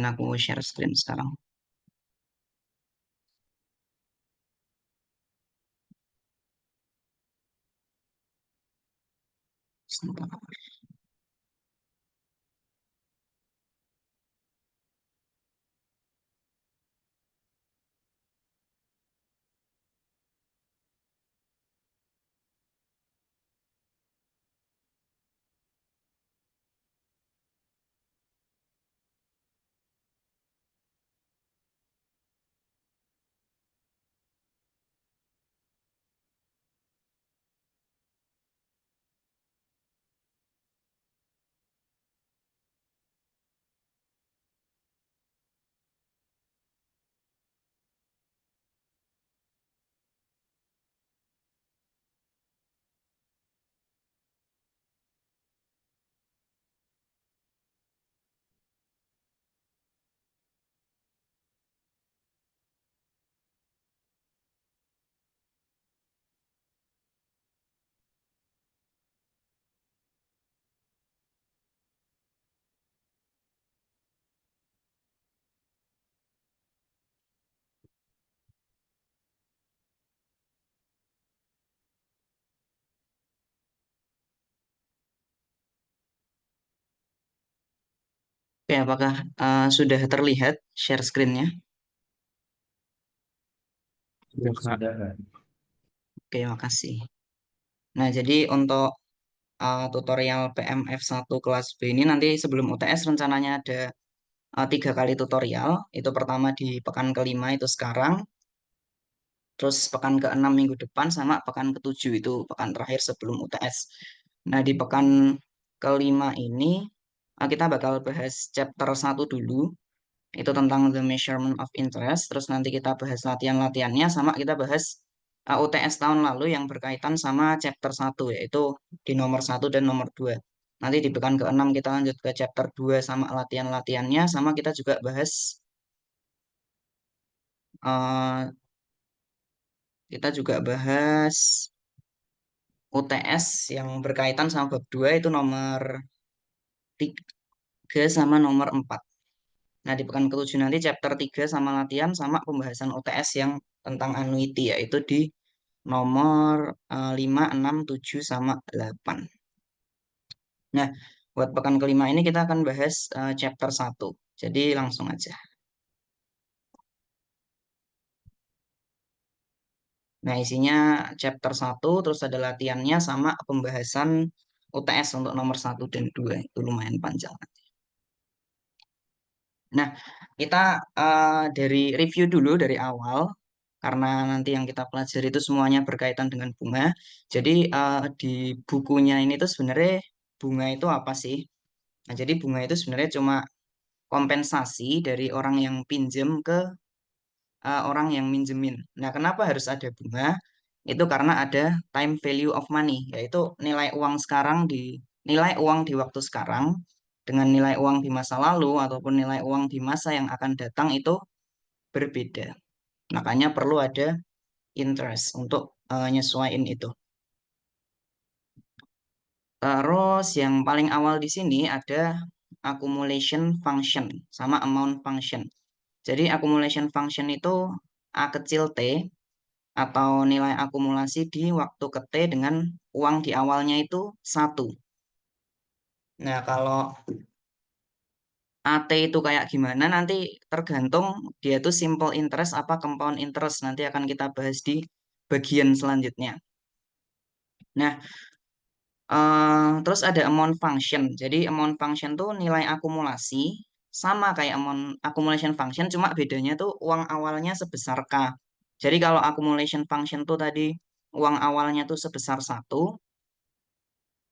Kenalin aku share screen sekarang. Sebentar. Oke, apakah sudah terlihat share screen-nya? Sudah, Kak. Oke, makasih. Nah, jadi untuk tutorial PMF1 kelas B ini nanti sebelum UTS rencananya ada 3 kali tutorial. Itu pertama di pekan kelima itu sekarang, terus pekan ke-6 minggu depan, sama pekan ke-7 itu pekan terakhir sebelum UTS. Nah, di pekan kelima ini kita bakal bahas chapter 1 dulu. Itu tentang the measurement of interest. Terus nanti kita bahas latihan-latihannya, sama kita bahas UTS tahun lalu yang berkaitan sama chapter 1, yaitu di nomor 1 dan nomor 2. Nanti di pekan ke-6 kita lanjut ke chapter 2 sama latihan-latihannya, sama kita juga bahas eh, kita juga bahas UTS yang berkaitan sama bab 2, itu nomor 3 sama nomor 4. Nah, di pekan ke-7 nanti chapter 3 sama latihan sama pembahasan UTS yang tentang annuity, yaitu di nomor 5, 6, 7, sama 8. Nah, buat pekan kelima ini kita akan bahas chapter 1. Jadi langsung aja. Nah, isinya chapter 1, terus ada latihannya sama pembahasan UTS untuk nomor 1 dan 2. Itu lumayan panjang. Nah, kita dari review dulu dari awal, karena nanti yang kita pelajari itu semuanya berkaitan dengan bunga. Jadi di bukunya ini tuh sebenarnya bunga itu apa sih? Nah, jadi bunga itu sebenarnya cuma kompensasi dari orang yang pinjem ke orang yang minjemin. Nah, kenapa harus ada bunga? Itu karena ada time value of money, yaitu nilai uang di waktu sekarang dengan nilai uang di masa lalu ataupun nilai uang di masa yang akan datang itu berbeda. Makanya perlu ada interest untuk nyesuaiin itu. Terus yang paling awal di sini ada accumulation function sama amount function. Jadi accumulation function itu A kecil T, atau nilai akumulasi di waktu ke T dengan uang di awalnya itu 1. Nah, kalau AT itu kayak gimana nanti tergantung dia itu simple interest apa compound interest. Nanti akan kita bahas di bagian selanjutnya. Nah, terus ada amount function. Jadi amount function tuh nilai akumulasi sama kayak amount accumulation function, cuma bedanya tuh uang awalnya sebesar K. Jadi kalau accumulation function tuh tadi uang awalnya tuh sebesar 1,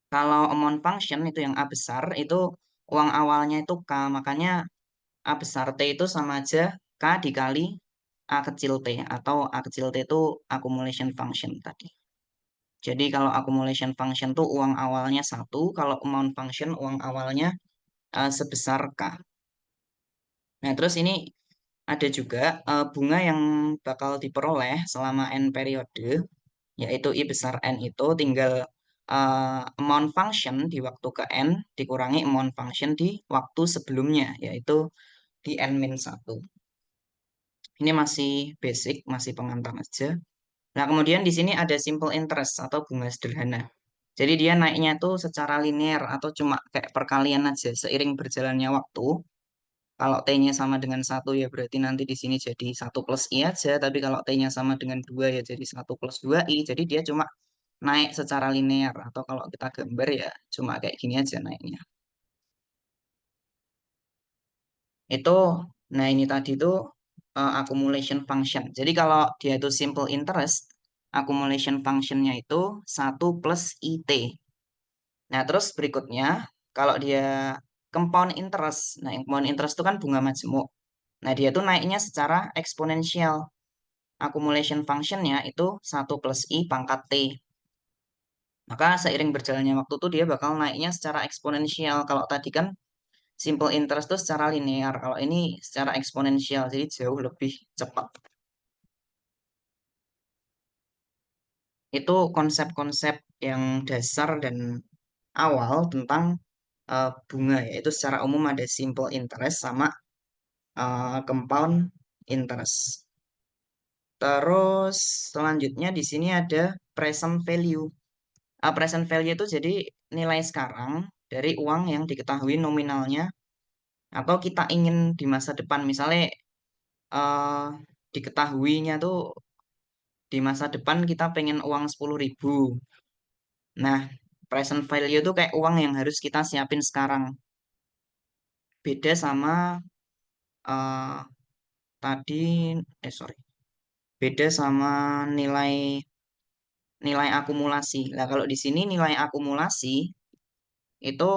kalau amount function itu yang A besar itu uang awalnya itu K, makanya A besar T itu sama aja K dikali A kecil T, atau A kecil T itu accumulation function tadi. Jadi kalau accumulation function tuh uang awalnya 1, kalau amount function uang awalnya sebesar K. Nah, terus ini ada juga bunga yang bakal diperoleh selama N periode, yaitu I besar N itu tinggal amount function di waktu ke N dikurangi amount function di waktu sebelumnya, yaitu di N-1. Ini masih basic, masih pengantar aja. Nah, kemudian di sini ada simple interest atau bunga sederhana. Jadi dia naiknya tuh secara linear atau cuma kayak perkalian aja seiring berjalannya waktu. Kalau T-nya sama dengan satu ya berarti nanti di sini jadi satu plus I aja. Tapi kalau T-nya sama dengan 2 ya jadi satu plus 2I. Jadi dia cuma naik secara linear. Atau kalau kita gambar ya cuma kayak gini aja naiknya. Itu, nah ini tadi tuh accumulation function. Jadi kalau dia itu simple interest, accumulation functionnya itu satu plus IT. Nah, terus berikutnya, kalau dia compound interest, nah compound interest itu kan bunga majemuk. Nah, dia tuh naiknya secara eksponensial. Accumulation functionnya itu satu plus I pangkat T. Maka seiring berjalannya waktu tuh dia bakal naiknya secara eksponensial. Kalau tadi kan simple interest tuh secara linear. Kalau ini secara eksponensial, jadi jauh lebih cepat. Itu konsep-konsep yang dasar dan awal tentang bunga, yaitu secara umum ada simple interest sama compound interest. Terus selanjutnya di sini ada present value. Present value itu jadi nilai sekarang dari uang yang diketahui nominalnya atau kita ingin di masa depan. Misalnya eh, diketahuinya tuh di masa depan kita pengen uang 10.000. Nah, present value itu kayak uang yang harus kita siapin sekarang. Beda sama eh, tadi, sorry, beda sama nilai nilai akumulasi. Nah, kalau di sini nilai akumulasi itu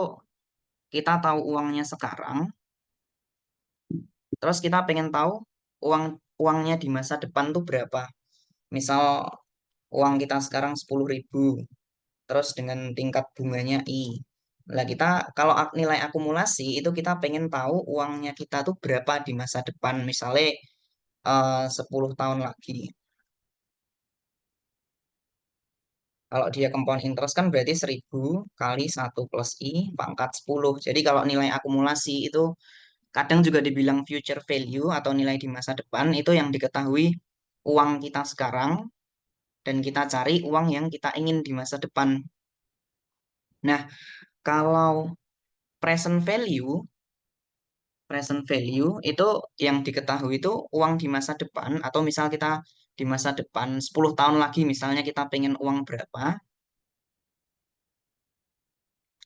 kita tahu uangnya sekarang, terus kita pengen tahu uang uangnya di masa depan tuh berapa. Misal uang kita sekarang 10.000, terus dengan tingkat bunganya I. Nah, kita kalau nilai akumulasi itu kita pengen tahu uangnya kita tuh berapa di masa depan, misalnya 10 tahun lagi. Kalau dia compound interest kan berarti 1.000 kali satu plus I pangkat 10. Jadi kalau nilai akumulasi itu kadang juga dibilang future value atau nilai di masa depan itu yang diketahui uang kita sekarang dan kita cari uang yang kita ingin di masa depan. Nah, kalau present value, present value itu yang diketahui itu uang di masa depan atau misal kita di masa depan 10 tahun lagi misalnya kita pengen uang berapa.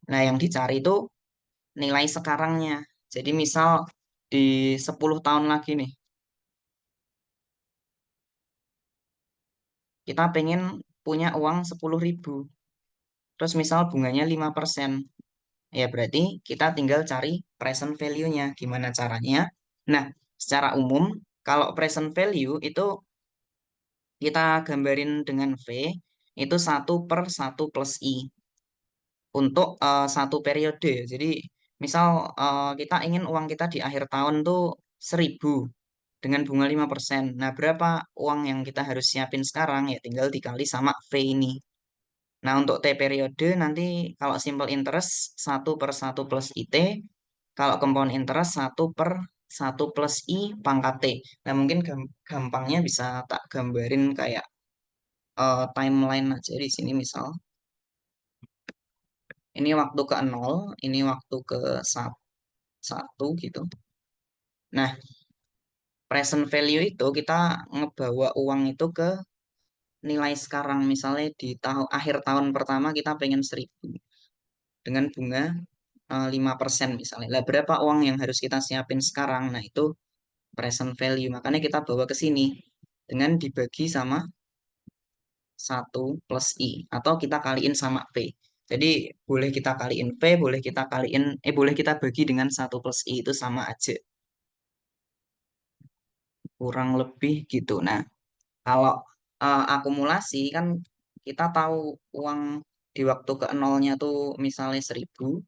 Nah, yang dicari itu nilai sekarangnya. Jadi misal di 10 tahun lagi nih, kita pengen punya uang 10.000. Terus misal bunganya 5%. Ya berarti kita tinggal cari present value-nya. Gimana caranya? Nah, secara umum, kalau present value itu kita gambarin dengan V, itu satu per satu plus I. Untuk satu periode. Jadi misal kita ingin uang kita di akhir tahun tuh 1.000 dengan bunga 5%. Nah, berapa uang yang kita harus siapin sekarang? Ya tinggal dikali sama V ini. Nah, untuk T periode nanti kalau simple interest satu per satu plus IT. Kalau compound interest satu per satu plus I pangkat T. Nah, mungkin gampangnya bisa tak gambarin kayak timeline aja di sini misal. Ini waktu ke nol, ini waktu ke satu gitu. Nah, present value itu kita ngebawa uang itu ke nilai sekarang. Misalnya di tahun akhir tahun pertama kita pengen 1.000 dengan bunga 5% misalnya. Lah berapa uang yang harus kita siapin sekarang? Nah, itu present value. Makanya kita bawa ke sini dengan dibagi sama satu plus I atau kita kaliin sama P. Jadi boleh kita kaliin P, boleh kita bagi dengan satu plus I itu sama aja. Kurang lebih gitu. Nah, kalau akumulasi kan kita tahu uang di waktu ke nolnya tuh misalnya 1.000.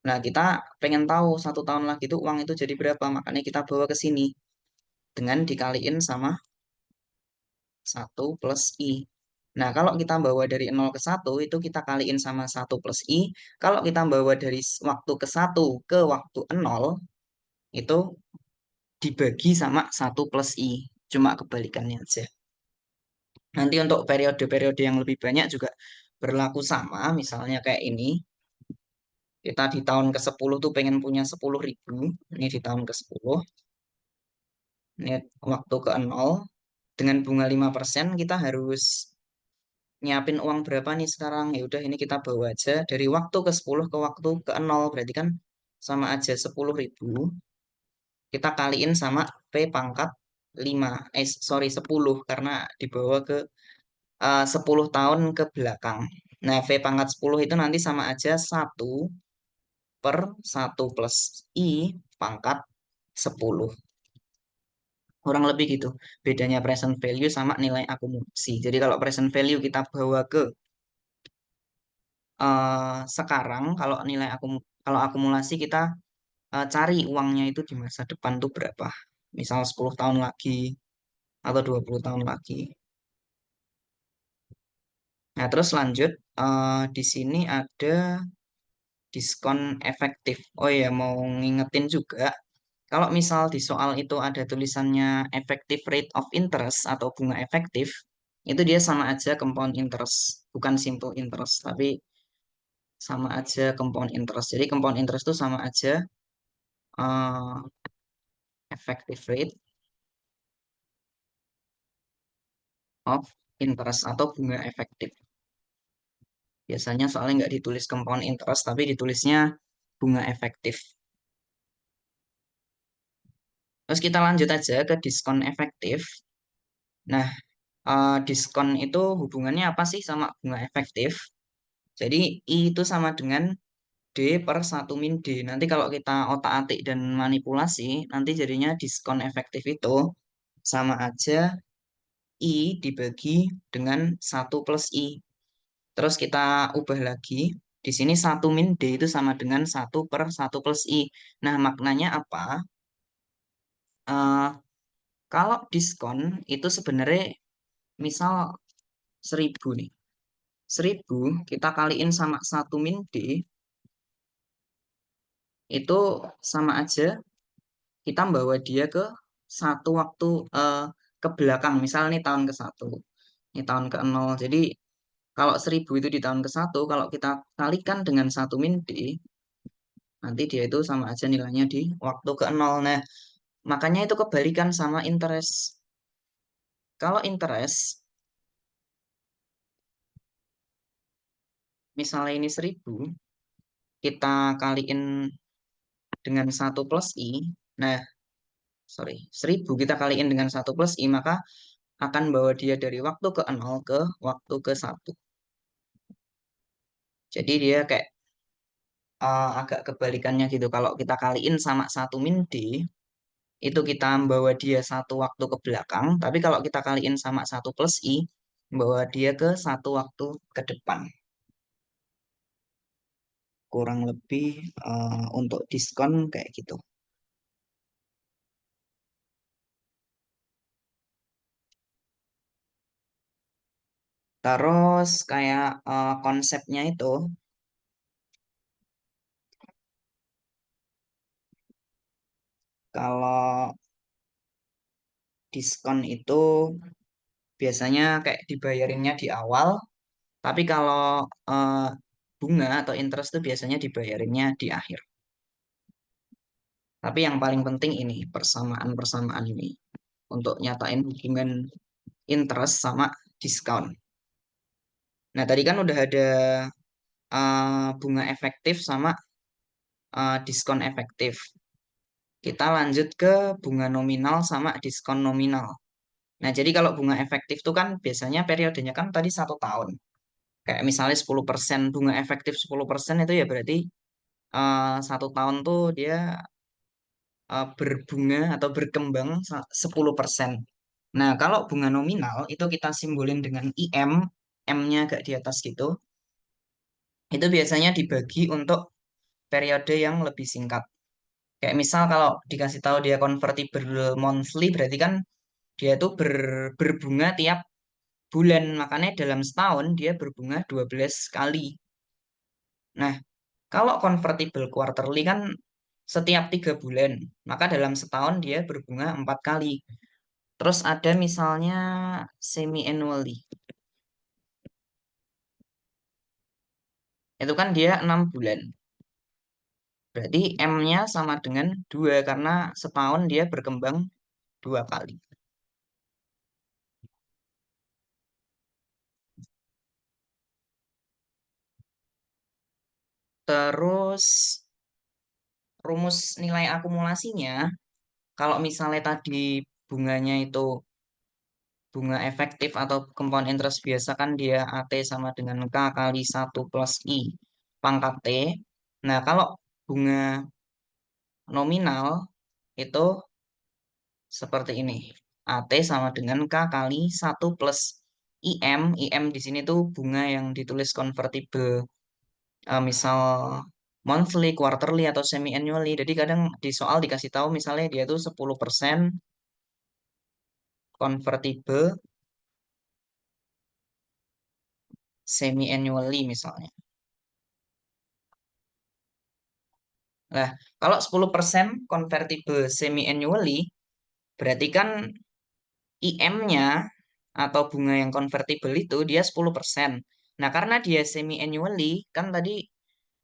Nah, kita pengen tahu 1 tahun lagi tuh uang itu jadi berapa. Makanya kita bawa ke sini dengan dikaliin sama satu plus I. Nah, kalau kita bawa dari 0 ke 1 itu kita kaliin sama satu plus I. Kalau kita bawa dari waktu ke 1 ke waktu 0, itu dibagi sama 1 plus I. Cuma kebalikannya aja. Nanti untuk periode-periode yang lebih banyak juga berlaku sama. Misalnya kayak ini. Kita di tahun ke-10 tuh pengen punya 10.000. Ini di tahun ke-10. Ini waktu ke-0. Dengan bunga 5%, kita harus nyiapin uang berapa nih sekarang? Ya udah ini kita bawa aja dari waktu ke-10 ke waktu ke-0. Berarti kan sama aja 10.000. Kita kaliin sama P pangkat 5. Sorry 10. Karena dibawa ke 10 tahun ke belakang. Nah, V pangkat 10 itu nanti sama aja 1/1 plus I pangkat 10. Kurang lebih gitu. Bedanya present value sama nilai akumulasi. Jadi kalau present value kita bawa ke sekarang, kalau akumulasi kita cari uangnya itu di masa depan tuh berapa. Misal 10 tahun lagi atau 20 tahun lagi. Nah, terus lanjut di sini ada diskon efektif. Oh ya, mau ngingetin juga, kalau misal di soal itu ada tulisannya effective rate of interest atau bunga efektif, itu dia sama aja compound interest, bukan simple interest, tapi sama aja compound interest. Jadi compound interest itu sama aja uh, effective rate of interest atau bunga efektif. Biasanya soalnya nggak ditulis compound interest, tapi ditulisnya bunga efektif. Terus kita lanjut aja ke diskon efektif. Nah, diskon itu hubungannya apa sih sama bunga efektif? Jadi I itu sama dengan D/1 min D. Nanti kalau kita otak-atik dan manipulasi, nanti jadinya diskon efektif itu sama aja I dibagi dengan 1 plus I. Terus kita ubah lagi. Di sini 1 min D itu sama dengan 1/1 plus I. Nah, maknanya apa? Eh, kalau diskon itu sebenarnya misal 1.000 nih. 1.000 kita kaliin sama 1 min D itu sama aja kita bawa dia ke satu waktu ke belakang. Misal nih tahun ke-1, ini tahun ke-0. Jadi kalau 1.000 itu di tahun ke-1, kalau kita kalikan dengan 1 min D, nanti dia itu sama aja nilainya di waktu ke-0. Nah, makanya itu kebalikan sama interest. Kalau interest, misalnya ini 1.000, kita kaliin dengan 1 plus I. Nah, sorry, 1.000 kita kaliin dengan 1 plus I, maka akan bawa dia dari waktu ke-0 ke waktu ke-1. Jadi dia kayak agak kebalikannya gitu. Kalau kita kaliin sama 1 min D, itu kita bawa dia satu waktu ke belakang. Tapi kalau kita kaliin sama 1 plus I, bawa dia ke satu waktu ke depan. Kurang lebih untuk diskon kayak gitu. Terus kayak konsepnya itu, kalau diskon itu biasanya kayak dibayarinnya di awal, tapi kalau bunga atau interest itu biasanya dibayarinnya di akhir. Tapi yang paling penting ini persamaan-persamaan ini untuk nyatain hubungan interest sama diskon. Nah, tadi kan udah ada bunga efektif sama diskon efektif. Kita lanjut ke bunga nominal sama diskon nominal. Nah, jadi kalau bunga efektif itu kan biasanya periodenya kan tadi 1 tahun. Kayak misalnya 10%, bunga efektif 10% itu ya berarti 1 tahun tuh dia berbunga atau berkembang 10%. Nah, kalau bunga nominal itu kita simbolin dengan IM, M-nya agak di atas gitu. Itu biasanya dibagi untuk periode yang lebih singkat. Kayak misal kalau dikasih tahu dia convertible monthly, berarti kan dia itu berbunga tiap bulan. Makanya dalam setahun dia berbunga 12 kali. Nah, kalau convertible quarterly kan setiap 3 bulan. Maka dalam setahun dia berbunga 4 kali. Terus ada misalnya semi annually. Itu kan dia 6 bulan. Berarti M-nya sama dengan 2 karena setahun dia berkembang 2 kali. Terus rumus nilai akumulasinya, kalau misalnya tadi bunganya itu bunga efektif atau compound interest biasa kan dia AT sama dengan K kali 1 plus I pangkat T. Nah, kalau bunga nominal itu seperti ini. AT sama dengan K kali 1 plus IM. IM di sini tuh bunga yang ditulis convertible. Misal monthly, quarterly, atau semi annually. Jadi kadang di soal dikasih tahu misalnya dia tuh 10% convertible semi annually misalnya. Nah, kalau 10% convertible semi annually berarti kan IM-nya atau bunga yang convertible itu dia 10%. Nah, karena dia semi annually kan tadi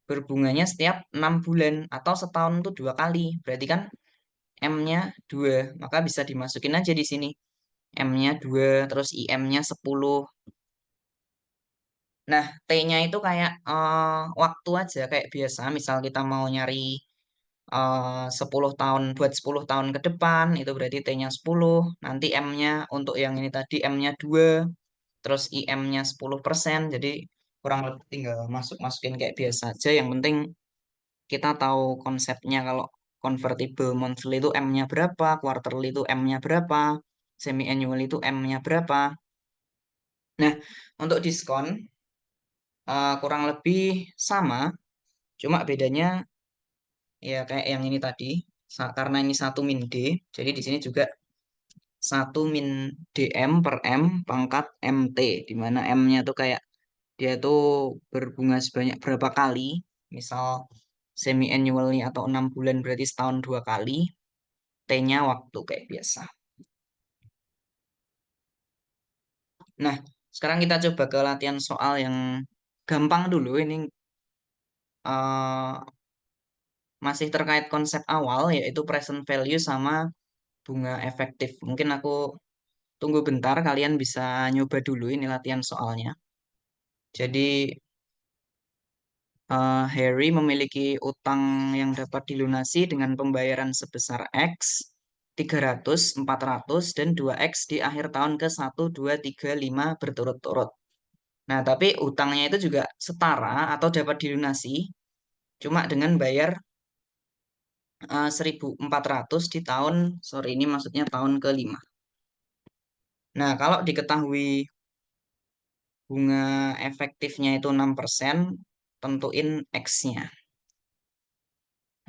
berbunganya setiap 6 bulan atau setahun tuh 2 kali. Berarti kan M-nya 2, maka bisa dimasukin aja di sini. M-nya 2, terus IM-nya 10. Nah, T-nya itu kayak waktu aja, kayak biasa. Misal kita mau nyari 10 tahun, buat 10 tahun ke depan, itu berarti T-nya 10. Nanti M-nya untuk yang ini tadi, M-nya 2, terus IM-nya 10%. Jadi kurang lebih tinggal masukin kayak biasa aja. Yang penting kita tahu konsepnya kalau convertible monthly itu M-nya berapa, quarterly itu M-nya berapa, semi annual itu M-nya berapa. Nah, untuk diskon kurang lebih sama, cuma bedanya ya kayak yang ini tadi. Karena ini 1 min D, jadi di sini juga 1 min DM per M pangkat MT, di mana M-nya tuh kayak dia tuh berbunga sebanyak berapa kali. Misal semi annually atau 6 bulan berarti setahun 2 kali. T-nya waktu kayak biasa. Nah, sekarang kita coba ke latihan soal yang gampang dulu. Ini eh, masih terkait konsep awal, yaitu present value sama bunga efektif. Mungkin aku tunggu bentar, kalian bisa nyoba dulu ini latihan soalnya. Jadi, Harry memiliki utang yang dapat dilunasi dengan pembayaran sebesar X, 300, 400, dan 2X di akhir tahun ke 1, 2, 3, 5 berturut-turut. Nah, tapi utangnya itu juga setara atau dapat dilunasi cuma dengan bayar 1.400 di tahun, sorry ini maksudnya tahun ke-5. Nah, kalau diketahui bunga efektifnya itu 6%, tentuin X-nya.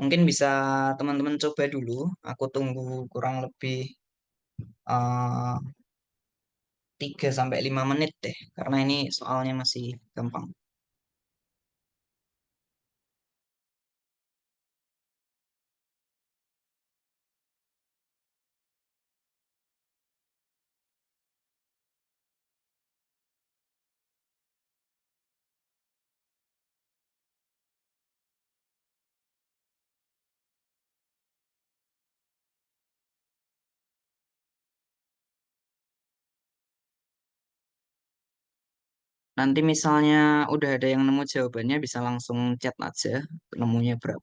Mungkin bisa teman-teman coba dulu, aku tunggu kurang lebih uh, 3 sampai 5 menit deh, karena ini soalnya masih gampang. Nanti misalnya udah ada yang nemu jawabannya, bisa langsung chat aja nemunya berapa.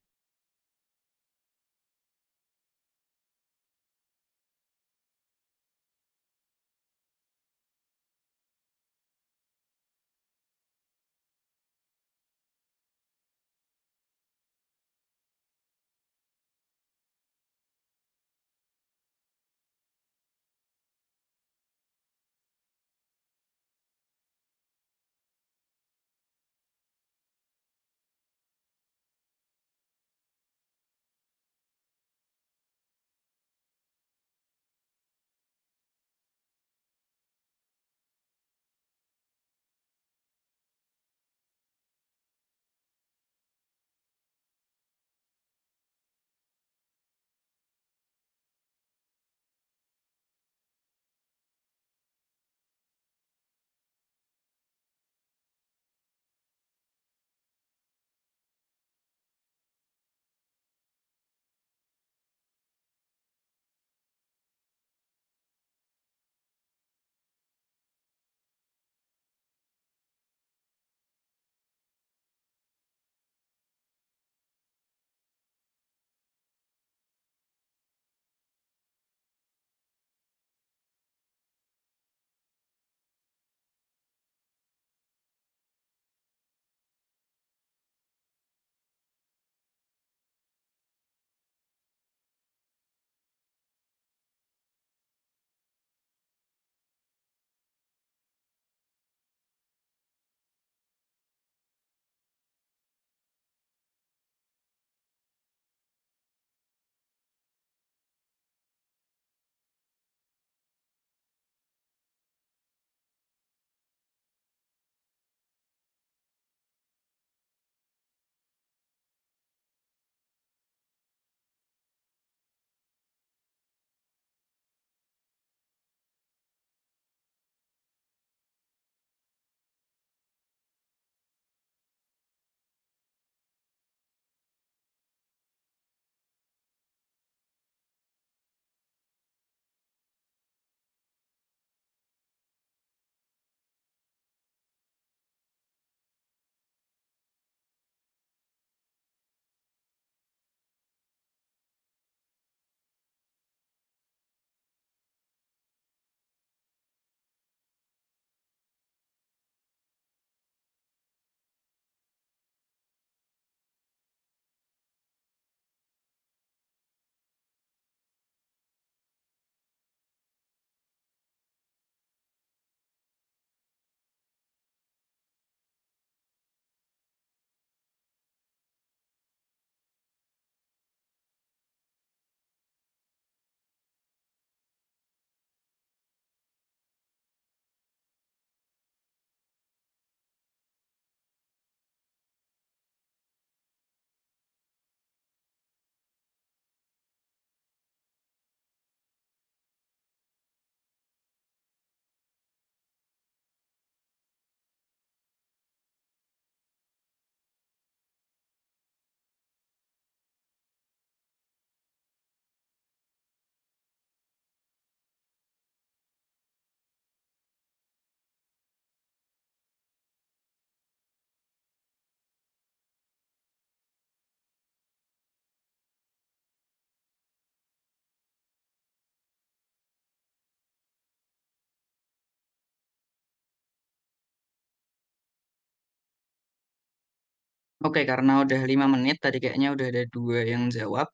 Oke, karena udah 5 menit, tadi kayaknya udah ada dua yang jawab.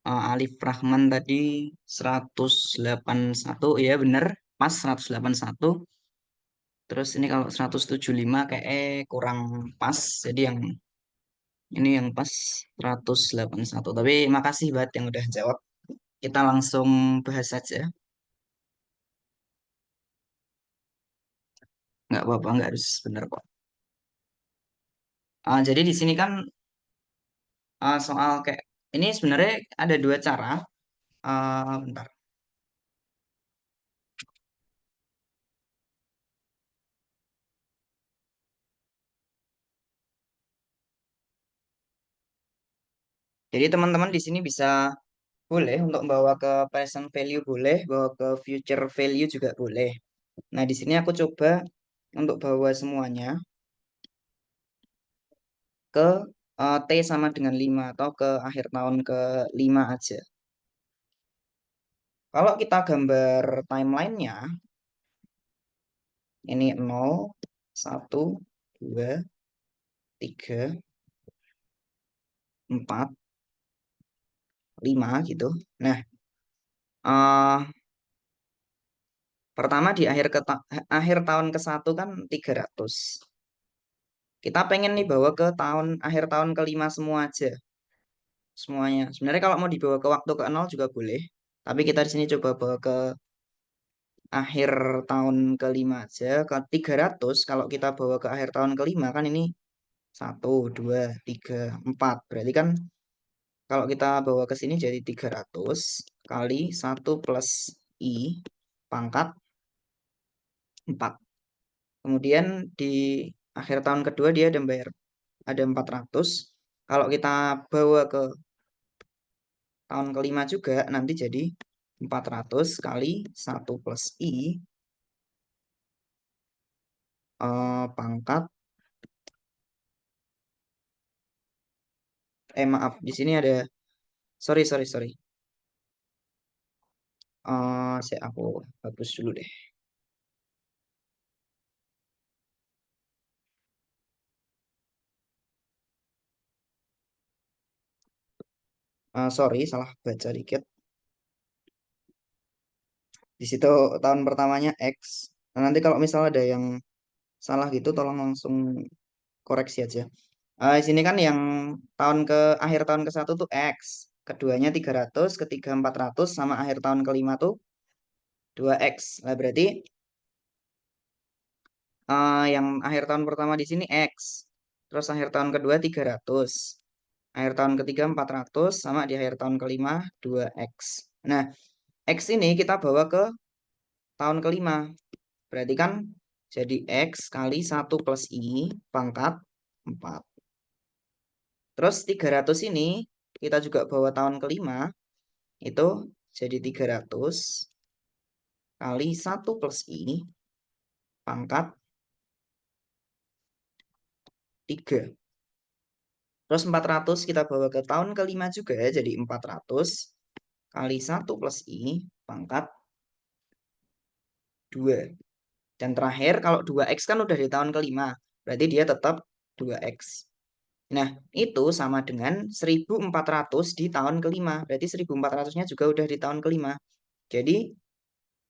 Alif Rahman tadi 181, ya bener, pas 181. Terus ini kalau 175 kayak kurang pas, jadi yang ini yang pas 181. Tapi makasih banget yang udah jawab. Kita langsung bahas saja. Nggak apa-apa, nggak harus bener kok. Jadi di sini kan soal kayak ini sebenarnya ada dua cara. Bentar. Jadi teman-teman di sini bisa boleh untuk bawa ke present value boleh, bawa ke future value juga boleh. Nah, di sini aku coba untuk bawa semuanya ke T sama dengan 5 atau ke akhir tahun ke 5 aja. Kalau kita gambar timelinenya, ini 0, 1, 2, 3, 4, 5 gitu. Nah, eh pertama di akhir tahun ke 1 kan 300. Kita pengen nih bawa ke akhir tahun ke 5 semua aja. Semuanya. Sebenarnya kalau mau dibawa ke waktu ke 0 juga boleh. Tapi kita di sini coba bawa ke akhir tahun ke 5 aja. Ke 300 kalau kita bawa ke akhir tahun ke 5 kan ini 1, 2, 3, 4. Berarti kan kalau kita bawa ke sini jadi 300 kali 1 plus I pangkat 4. Kemudian di akhir tahun kedua dia ada 400. Kalau kita bawa ke tahun ke 5 juga nanti jadi 400 kali 1 plus I pangkat maaf di sini ada sorry sorry sorry saya aku hapus dulu deh. Sorry salah baca dikit di situ. Tahun pertamanya X. Nah, nanti kalau misalnya ada yang salah gitu tolong langsung koreksi aja. Di sini kan yang akhir tahun ke 1 tuh X, keduanya 300, ketiga 400, sama akhir tahun ke 5 tuh 2X. Lah berarti yang akhir tahun pertama di sini X. Terus akhir tahun kedua 300. Akhir tahun ketiga 400 sama di akhir tahun ke 5 2X. Nah, X ini kita bawa ke tahun ke 5. Berarti kan jadi X kali 1 plus I pangkat 4. Terus 300 ini kita juga bawa tahun ke 5 itu jadi 300 kali 1 plus I pangkat 3. Terus 400 kita bawa ke tahun ke 5 juga jadi 400 kali 1 plus I pangkat 2. Dan terakhir kalau 2X kan udah di tahun ke 5. Berarti dia tetap 2X. Nah, itu sama dengan 1400 di tahun ke 5. Berarti 1400-nya juga udah di tahun ke 5. Jadi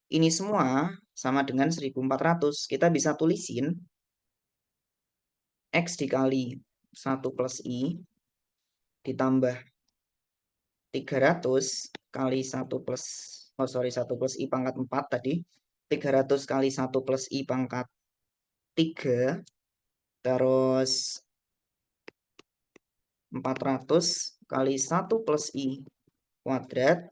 ini semua sama dengan 1400. Kita bisa tulisin X dikali 1 plus I ditambah 300 kali 1 plus, oh sorry, 1 plus I pangkat 4 tadi. 300 kali 1 plus I pangkat 3. Terus 400 kali 1 plus I kuadrat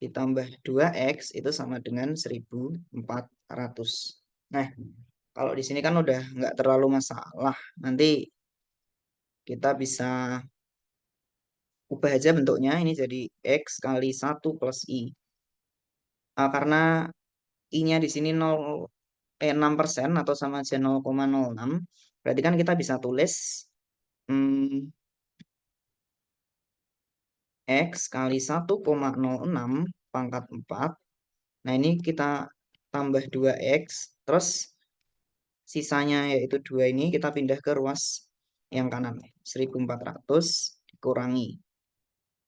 ditambah 2X itu sama dengan 1400. Nah, kalau di sini kan udah nggak terlalu masalah. Nanti kita bisa ubah aja bentuknya. Ini jadi X kali 1 plus I. Karena I-nya di sini 6% atau sama aja 0,06. Berarti kan kita bisa tulis hmm, X kali 1,06 pangkat 4. Nah, ini kita tambah 2X. Terus sisanya yaitu 2 ini kita pindah ke ruas yang kanan. 1400 dikurangi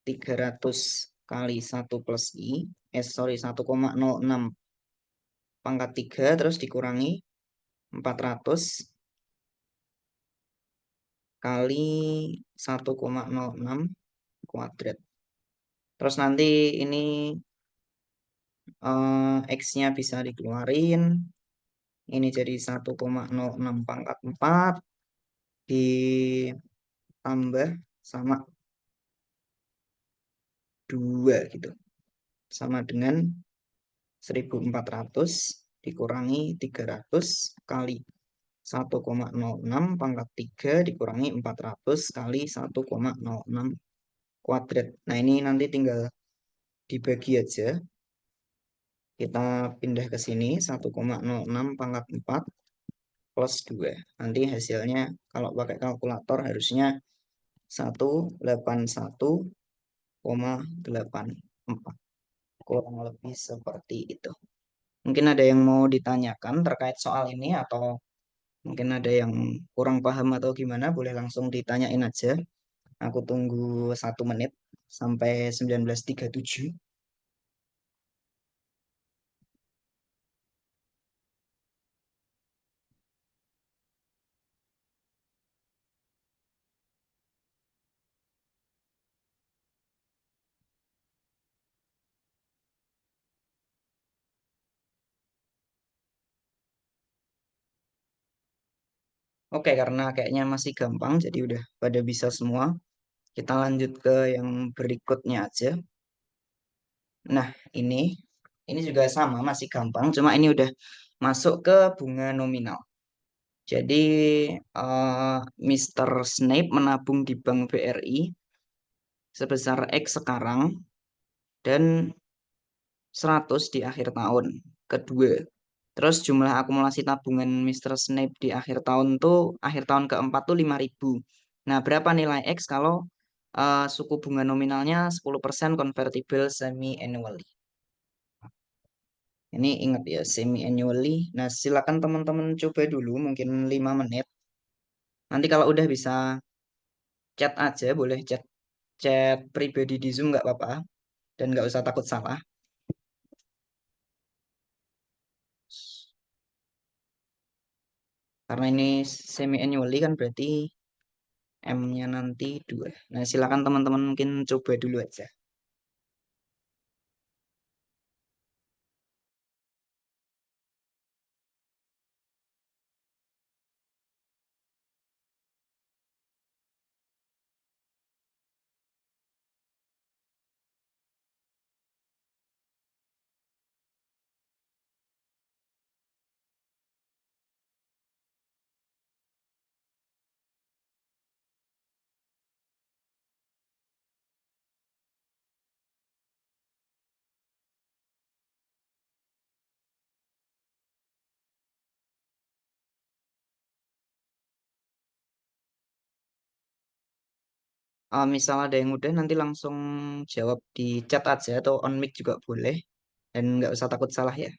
300 kali 1 + I. Sorry, 1,06 pangkat 3 terus dikurangi 400 kali 1,06 kuadrat. Terus nanti ini X-nya bisa dikeluarin. Ini jadi 1,06 pangkat 4 ditambah sama 2 gitu. Sama dengan 1400 dikurangi 300 kali 1,06 pangkat 3 dikurangi 400 kali 1,06 kuadrat. Nah, ini nanti tinggal dibagi aja. Kita pindah ke sini 1,06 pangkat 4 plus 2. Nanti hasilnya kalau pakai kalkulator harusnya 181,84. Kurang lebih seperti itu. Mungkin ada yang mau ditanyakan terkait soal ini atau mungkin ada yang kurang paham atau gimana, boleh langsung ditanyain aja. Aku tunggu 1 menit sampai 19.37. Oke, karena kayaknya masih gampang, jadi udah pada bisa semua. Kita lanjut ke yang berikutnya aja. Nah, ini juga sama, masih gampang, cuma ini udah masuk ke bunga nominal. Jadi, eh, Mr. Snape menabung di Bank BRI sebesar X sekarang dan 100 di akhir tahun kedua. Terus jumlah akumulasi tabungan Mr. Snape di akhir tahun keempat tuh 5.000. Nah, berapa nilai X kalau suku bunga nominalnya 10% convertible semi annually? Ini ingat ya, semi annually. Nah, silakan teman-teman coba dulu mungkin 5 menit. Nanti kalau udah bisa chat aja, boleh chat chat pribadi di Zoom nggak apa-apa dan nggak usah takut salah. Karena ini semi annually kan berarti M-nya nanti 2. Nah, silakan teman-teman mungkin coba dulu aja. Misal ada yang udah nanti langsung jawab di chat aja atau on mic juga boleh. Dan nggak usah takut salah ya.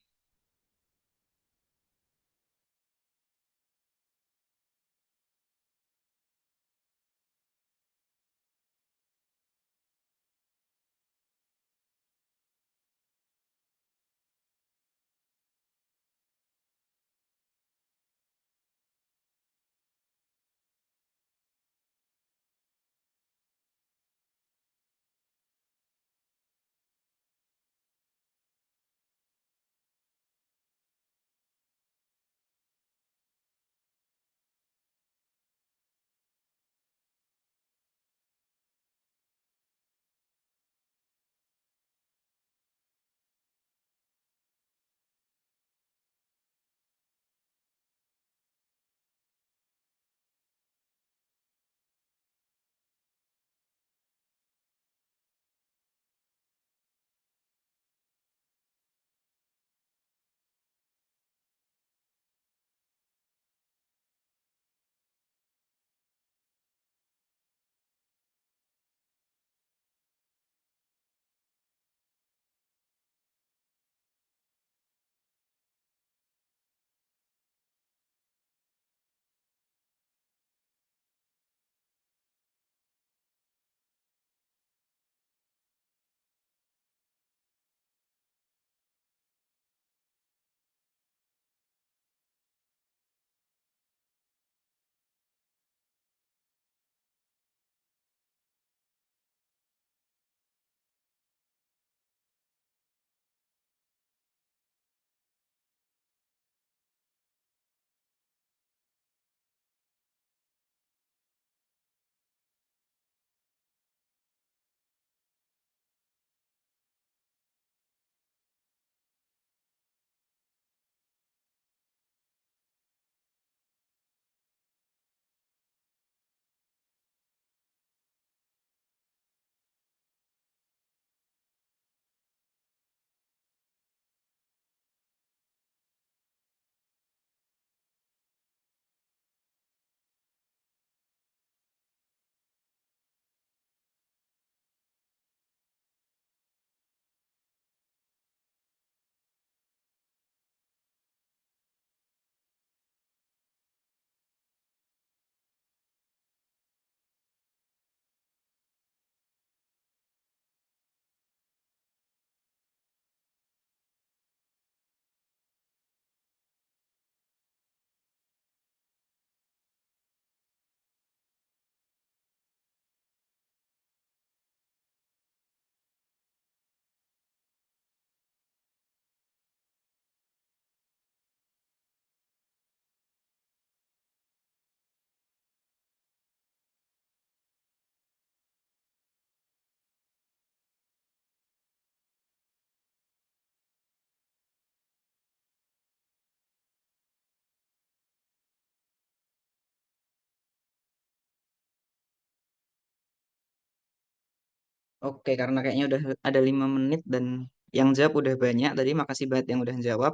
Oke, karena kayaknya udah ada 5 menit dan yang jawab udah banyak tadi. Makasih banget yang udah jawab.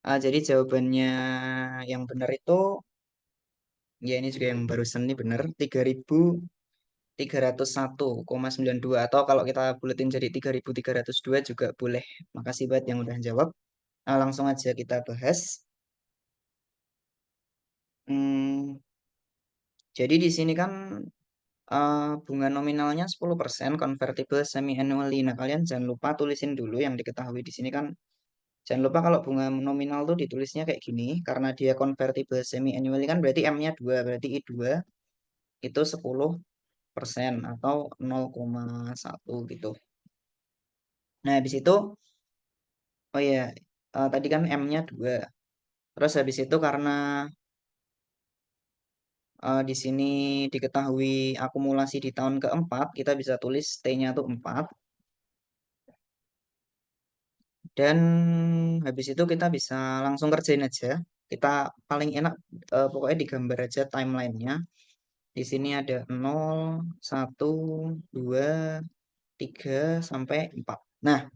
Jadi jawabannya yang benar itu, ya ini juga yang barusan ini benar, 3.301,92, atau kalau kita buletin jadi 3.302 juga boleh. Makasih banget yang udah jawab. Langsung aja kita bahas. Hmm, jadi di sini kan bunga nominalnya 10%, convertible semi annually. Nah, kalian jangan lupa tulisin dulu yang diketahui di sini kan. Jangan lupa kalau bunga nominal tuh ditulisnya kayak gini, karena dia convertible semi annually kan berarti M-nya 2, berarti I2 itu 10% atau 0,1 gitu. Nah, habis itu, oh ya, tadi kan M-nya 2. Terus habis itu karena di sini diketahui akumulasi di tahun keempat, kita bisa tulis T-nya tuh 4. Dan habis itu kita bisa langsung kerjain aja. Kita paling enak pokoknya digambar aja timelinenya. Di sini ada 0, 1, 2, 3, sampai 4. Nah,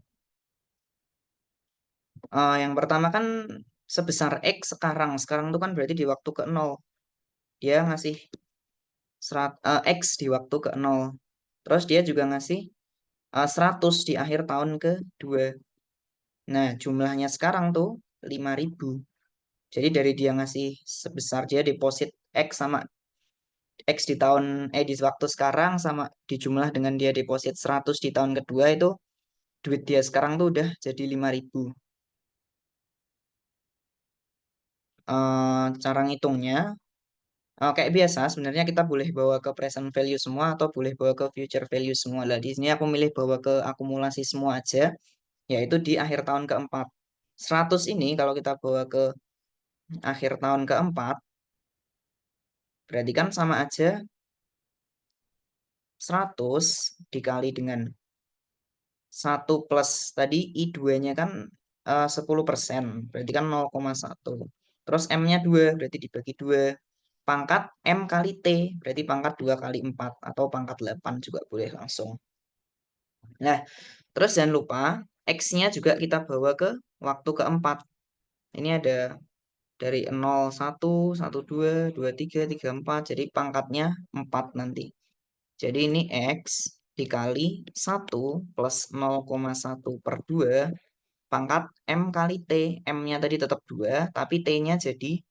yang pertama kan sebesar X sekarang. Sekarang itu kan berarti di waktu ke 0. Dia ngasih X di waktu ke 0. Terus dia juga ngasih 100 di akhir tahun ke-2. Nah, jumlahnya sekarang tuh 5.000. Jadi dari dia ngasih sebesar dia deposit X sama X di tahun di waktu sekarang sama dijumlah dengan dia deposit 100 di tahun kedua itu duit dia sekarang tuh udah jadi 5.000. Cara ngitungnya kayak biasa sebenarnya kita boleh bawa ke present value semua atau boleh bawa ke future value semua. Lah di sini aku milih bawa ke akumulasi semua aja, yaitu di akhir tahun keempat. 100 ini kalau kita bawa ke akhir tahun keempat berarti kan sama aja 100 dikali dengan 1 plus tadi I2-nya kan 10%, berarti kan 0,1. Terus M-nya 2, berarti dibagi 2. Pangkat M kali T, berarti pangkat 2 kali 4, atau pangkat 8 juga boleh langsung. Nah, terus jangan lupa, X-nya juga kita bawa ke waktu keempat. Ini ada dari 0, 1, 1, 2, 2, 3, 3, 4, jadi pangkatnya 4 nanti. Jadi ini X dikali 1 plus 0,1 per 2 pangkat M kali T. M-nya tadi tetap 2, tapi T-nya jadi,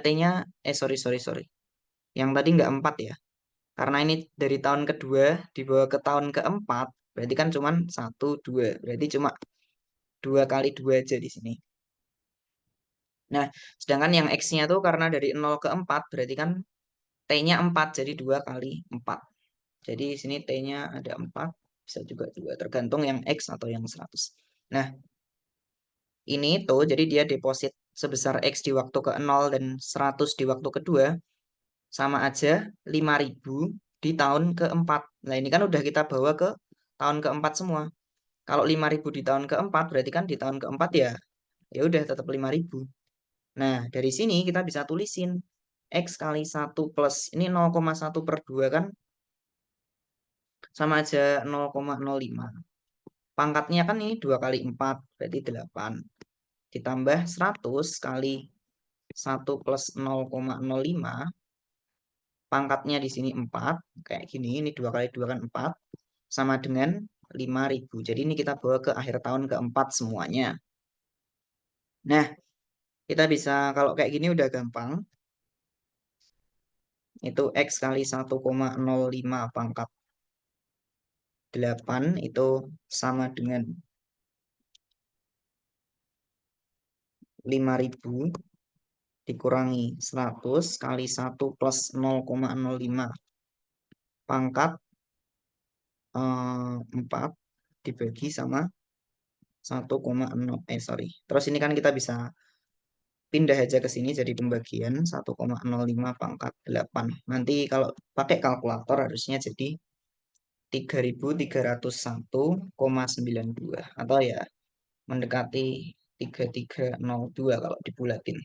T-nya, sorry, sorry, sorry. Yang tadi nggak 4 ya. Karena ini dari tahun kedua dibawa ke tahun keempat, berarti kan cuman 1, 2. Berarti cuma 2 kali 2 aja di sini. Nah, sedangkan yang X-nya tuh karena dari 0 ke 4, berarti kan T-nya 4, jadi 2 kali 4. Jadi di sini T-nya ada 4, bisa juga 2, tergantung yang X atau yang 100. Nah, ini tuh, jadi dia deposit sebesar X di waktu ke-0 dan 100 di waktu kedua, sama aja 5.000 di tahun keempat. Nah, ini kan udah kita bawa ke tahun keempat semua. Kalau 5.000 di tahun keempat, berarti kan di tahun keempat ya, ya udah tetap 5.000. Nah, dari sini kita bisa tulisin X kali 1 plus, ini 0,1 per 2 kan, sama aja 0,05. Pangkatnya kan ini 2 kali 4, berarti 8. Ditambah 100 kali 1 plus 0,05, pangkatnya di sini 4, kayak gini, ini 2 kali 2 kan 4, sama dengan 5.000. Jadi ini kita bawa ke akhir tahun keempat semuanya. Nah, kita bisa, kalau kayak gini udah gampang, itu X kali 1,05 pangkat 8 itu sama dengan 5.000 dikurangi 100 kali 1 plus 0,05 pangkat 4 dibagi sama 1,0, sorry. Terus ini kan kita bisa pindah aja ke sini jadi pembagian 1,05 pangkat 8. Nanti kalau pakai kalkulator harusnya jadi 3.301,92 atau ya mendekati 3302 kalau dibulatin.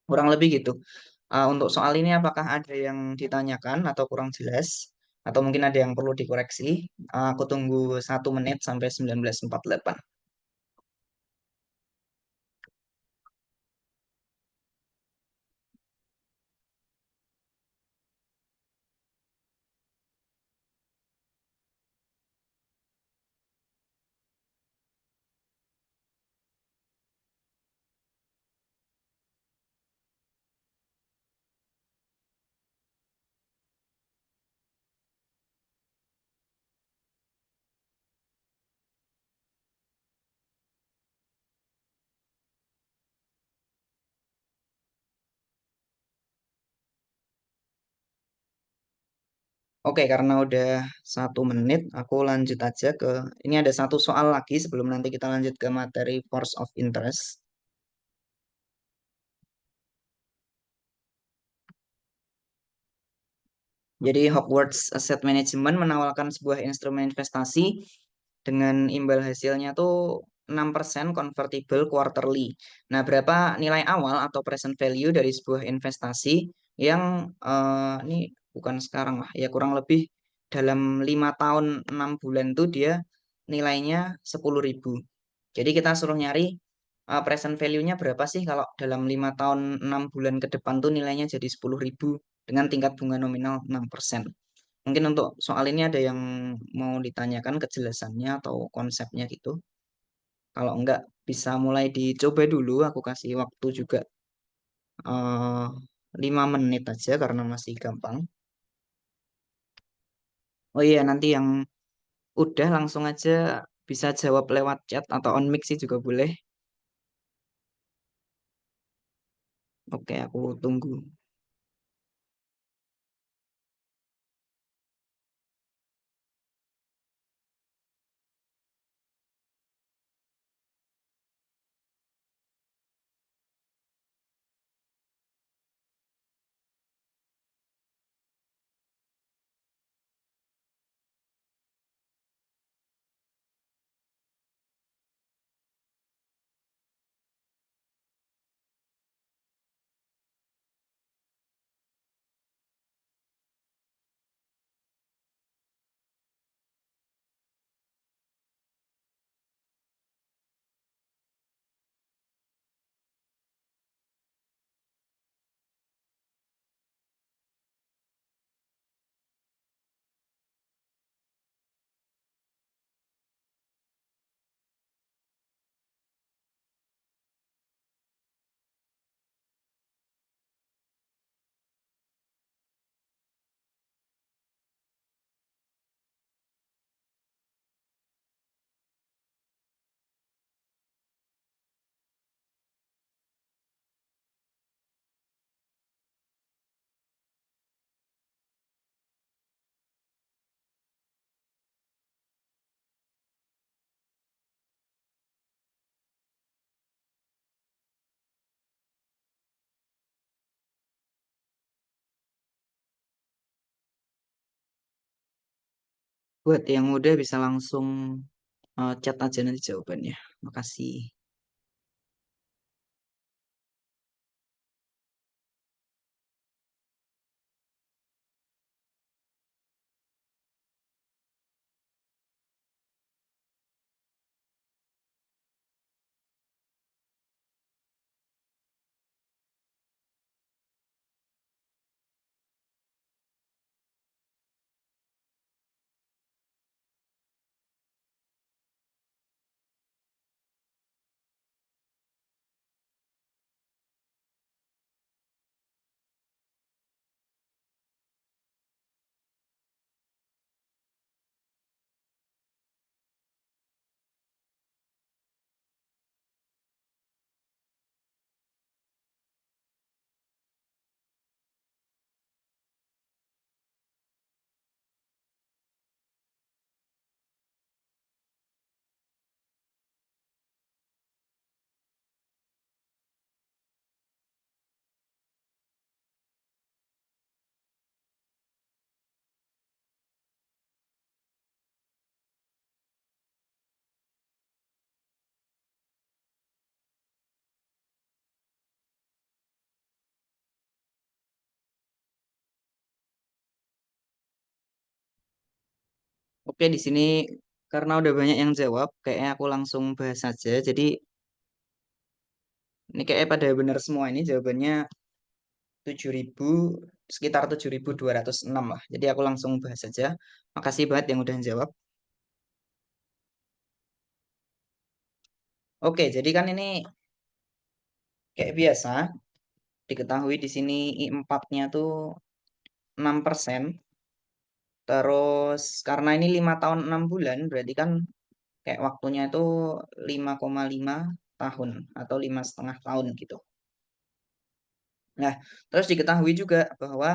Kurang lebih gitu. Untuk soal ini apakah ada yang ditanyakan atau kurang jelas? atau mungkin ada yang perlu dikoreksi. Aku tunggu 1 menit sampai 19.48. Oke, karena udah 1 menit, aku lanjut aja ke, ini ada satu soal lagi sebelum nanti kita lanjut ke materi force of interest. Jadi Hogwarts Asset Management menawarkan sebuah instrumen investasi dengan imbal hasilnya tuh 6% convertible quarterly. Nah, berapa nilai awal atau present value dari sebuah investasi yang ini bukan sekarang lah, ya kurang lebih dalam 5 tahun 6 bulan tuh dia nilainya 10.000. Jadi kita suruh nyari present value-nya berapa sih kalau dalam 5 tahun 6 bulan ke depan tuh nilainya jadi 10.000 dengan tingkat bunga nominal 6%. Mungkin untuk soal ini ada yang mau ditanyakan kejelasannya atau konsepnya gitu. Kalau enggak bisa mulai dicoba dulu, aku kasih waktu juga eh 5 menit aja karena masih gampang. Oh iya, nanti yang udah langsung aja bisa jawab lewat chat atau on mic sih juga boleh. Oke, aku tunggu. Buat yang udah bisa langsung chat aja nanti jawabannya. Makasih. Oke, di sini karena udah banyak yang jawab, kayaknya aku langsung bahas saja. Jadi ini kayaknya pada benar semua ini jawabannya 7.000 sekitar 7.206 lah. Jadi aku langsung bahas saja. Makasih banget yang udah jawab. Oke, jadi kan ini kayak biasa diketahui di sini I4-nya tuh 6%. Terus karena ini 5 tahun 6 bulan berarti kan kayak waktunya itu 5,5 tahun atau 5,5 tahun gitu. Nah, terus diketahui juga bahwa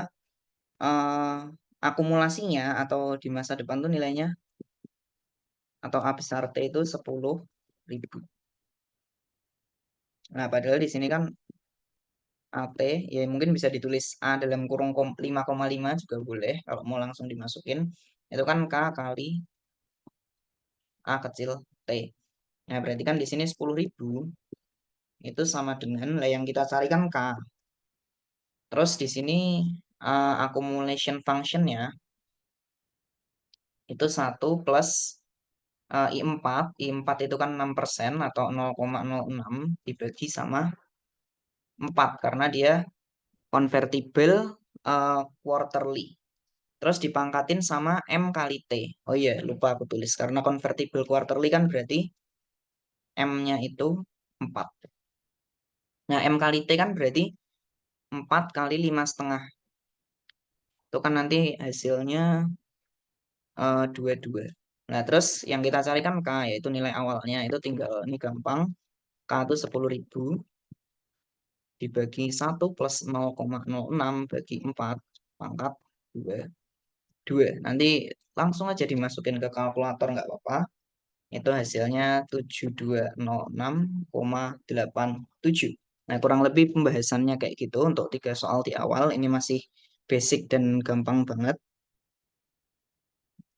eh, akumulasinya atau di masa depan tuh nilainya atau A besar T itu 10.000. Nah, padahal di sini kan AT ya mungkin bisa ditulis A dalam kurung 5,5 juga boleh kalau mau langsung dimasukin. Itu kan K kali A kecil T. Nah, berarti kan di sini 10.000 itu sama dengan lah yang kita carikan K. Terus di sini accumulation functionnya itu 1 plus I4. I4 itu kan 6% atau 0,06 dibagi sama 4 karena dia convertible quarterly. Terus dipangkatin sama M kali T. Oh iya, lupa aku tulis. Karena convertible quarterly kan berarti M-nya itu 4. Nah, M kali T kan berarti 4 kali 5,5. Itu kan nanti hasilnya 22. Nah, terus yang kita cari kan K, yaitu nilai awalnya. Itu tinggal, ini gampang. K itu 10.000 dibagi 1 plus 0,06 bagi 4 pangkat 2. 2. Nanti langsung aja dimasukin ke kalkulator nggak apa-apa. Itu hasilnya 7206,87. Nah, kurang lebih pembahasannya kayak gitu untuk 3 soal di awal. Ini masih basic dan gampang banget.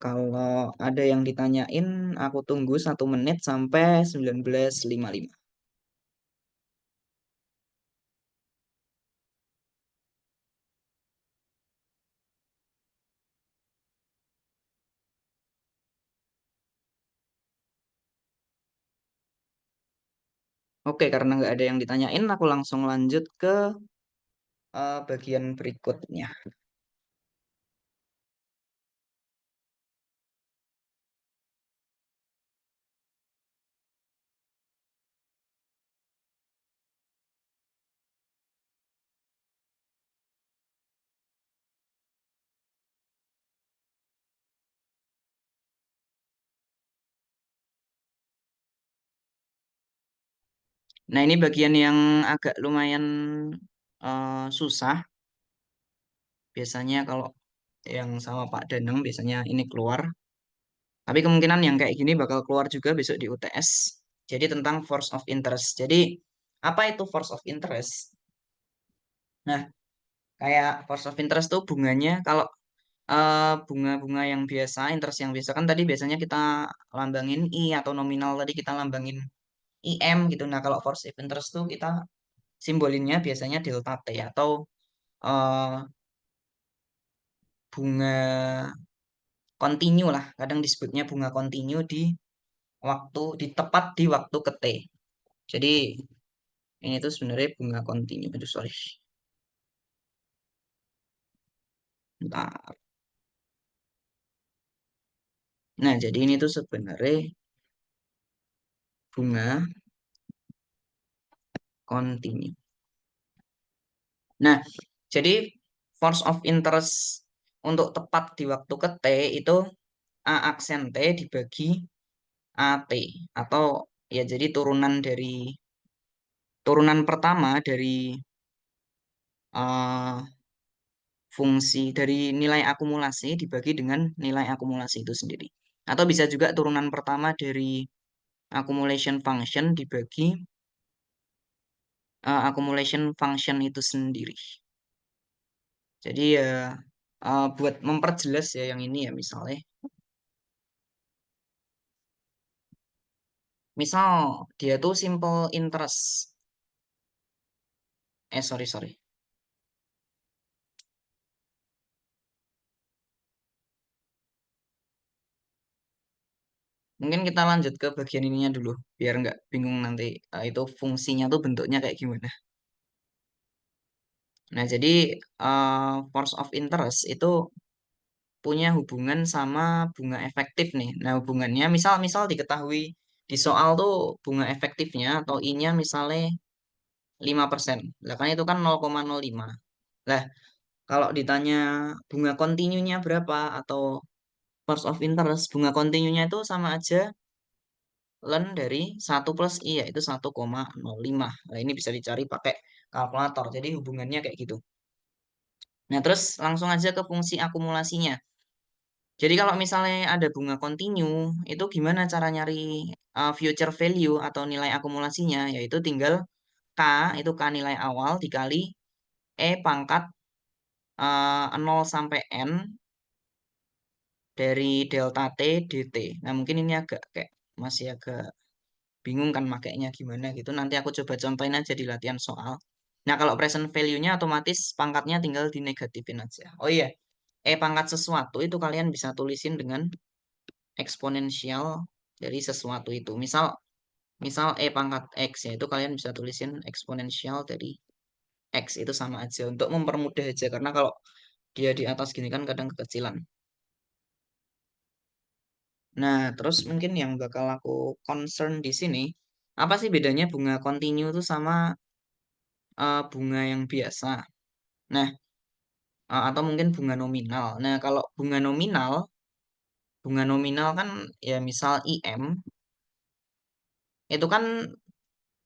Kalau ada yang ditanyain, aku tunggu 1 menit sampai 19.55. Oke, karena nggak ada yang ditanyain, aku langsung lanjut ke bagian berikutnya. Nah, ini bagian yang agak lumayan susah. Biasanya kalau yang sama Pak Danang, biasanya ini keluar. Tapi kemungkinan yang kayak gini bakal keluar juga besok di UTS. Jadi tentang force of interest. Jadi, apa itu force of interest? Nah, kayak force of interest tuh bunganya kalau bunga-bunga yang biasa, interest yang biasa kan tadi biasanya kita lambangin I atau nominal tadi kita lambangin IM gitu. Nah, kalau force of interest tuh kita simbolinnya biasanya delta T atau eh, bunga kontinu lah. Kadang disebutnya bunga kontinu di waktu di tepat di waktu ke T. Jadi ini tuh sebenarnya bunga kontinu. Aduh, sorry. Bentar. Nah, jadi ini tuh sebenarnya bunga kontinu. Nah, jadi force of interest untuk tepat di waktu ke T itu A aksen T dibagi AT atau ya jadi turunan pertama dari eh, fungsi dari nilai akumulasi dibagi dengan nilai akumulasi itu sendiri. Atau bisa juga turunan pertama dari accumulation function dibagi accumulation function itu sendiri. Jadi ya buat memperjelas ya yang ini ya misalnya. Misal dia tuh simple interest. Sorry, sorry. Mungkin kita lanjut ke bagian ininya dulu, biar nggak bingung nanti itu fungsinya tuh bentuknya kayak gimana. Nah, jadi force of interest itu punya hubungan sama bunga efektif nih. Nah, hubungannya misal diketahui di soal tuh bunga efektifnya atau I-nya misalnya 5%. Lah kan itu kan 0,05. Lah, kalau ditanya bunga kontinunya berapa atau force of interest, bunga kontinunya itu sama aja ln dari 1 + I, yaitu 1,05. Nah, ini bisa dicari pakai kalkulator. Jadi hubungannya kayak gitu. Nah, terus langsung aja ke fungsi akumulasinya. Jadi kalau misalnya ada bunga kontinu, itu gimana cara nyari future value atau nilai akumulasinya? Yaitu tinggal K, itu K nilai awal, dikali E pangkat 0 sampai N dari delta T dt. Nah, mungkin ini agak kayak masih agak bingung kan makainya gimana gitu. Nanti aku coba contohin aja di latihan soal. Nah, kalau present value-nya otomatis pangkatnya tinggal dinegatifin aja. Oh iya, E pangkat sesuatu itu kalian bisa tulisin dengan eksponensial dari sesuatu itu. Misal misal E pangkat X, ya itu kalian bisa tulisin eksponensial dari X, itu sama aja untuk mempermudah aja karena kalau dia di atas gini kan kadang kekecilan. Nah, terus mungkin yang bakal aku concern di sini, apa sih bedanya bunga kontinu itu sama bunga yang biasa? Nah, atau mungkin bunga nominal. Nah, kalau bunga nominal kan ya misal IM, itu kan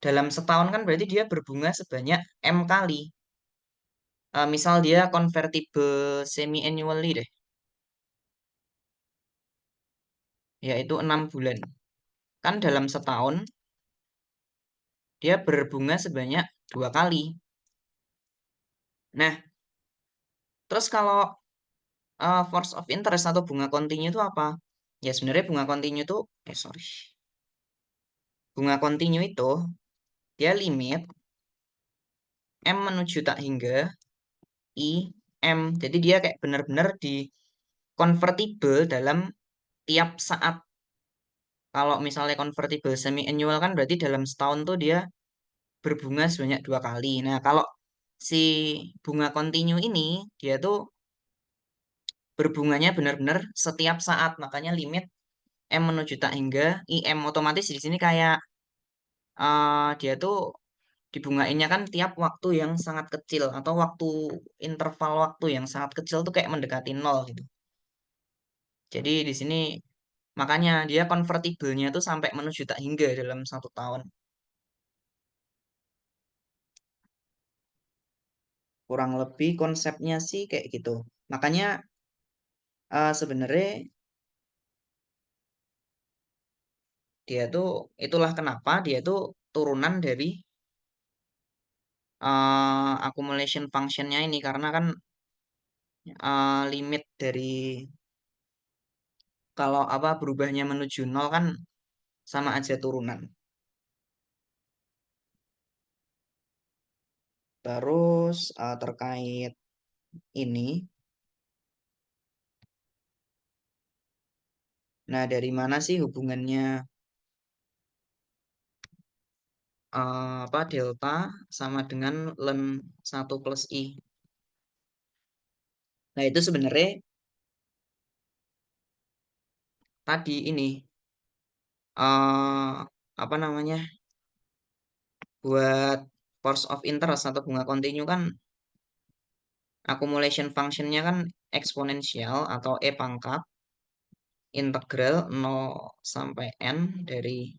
dalam setahun kan berarti dia berbunga sebanyak M kali. Misal dia convertible semi annually deh, yaitu 6 bulan. Kan dalam setahun dia berbunga sebanyak 2 kali. Nah, terus kalau force of interest atau bunga kontinu itu apa? Ya sebenarnya bunga kontinu itu, sorry, bunga kontinu itu dia limit M menuju tak hingga I M. Jadi dia kayak benar-benar di convertible dalam tiap saat. Kalau misalnya convertible semi annual kan berarti dalam setahun tuh dia berbunga sebanyak 2 kali. Nah, kalau si bunga kontinu ini dia tuh berbunganya benar-benar setiap saat, makanya limit M menuju tak hingga IM. Otomatis di sini kayak dia tuh dibungainnya kan tiap waktu yang sangat kecil atau waktu interval waktu yang sangat kecil tuh kayak mendekati nol gitu. Jadi di sini makanya dia konvertibelnya tuh sampai menuju tak hingga dalam 1 tahun. Kurang lebih konsepnya sih kayak gitu. Makanya sebenarnya dia tuh itulah kenapa dia tuh turunan dari accumulation functionnya ini karena kan limit dari kalau apa berubahnya menuju nol kan sama aja turunan. Terus terkait ini, nah dari mana sih hubungannya apa delta sama dengan ln 1 + I? Nah itu sebenarnya tadi ini eh apa namanya buat force of interest atau bunga kontinu kan accumulation functionnya kan eksponensial atau E pangkat integral 0 sampai N dari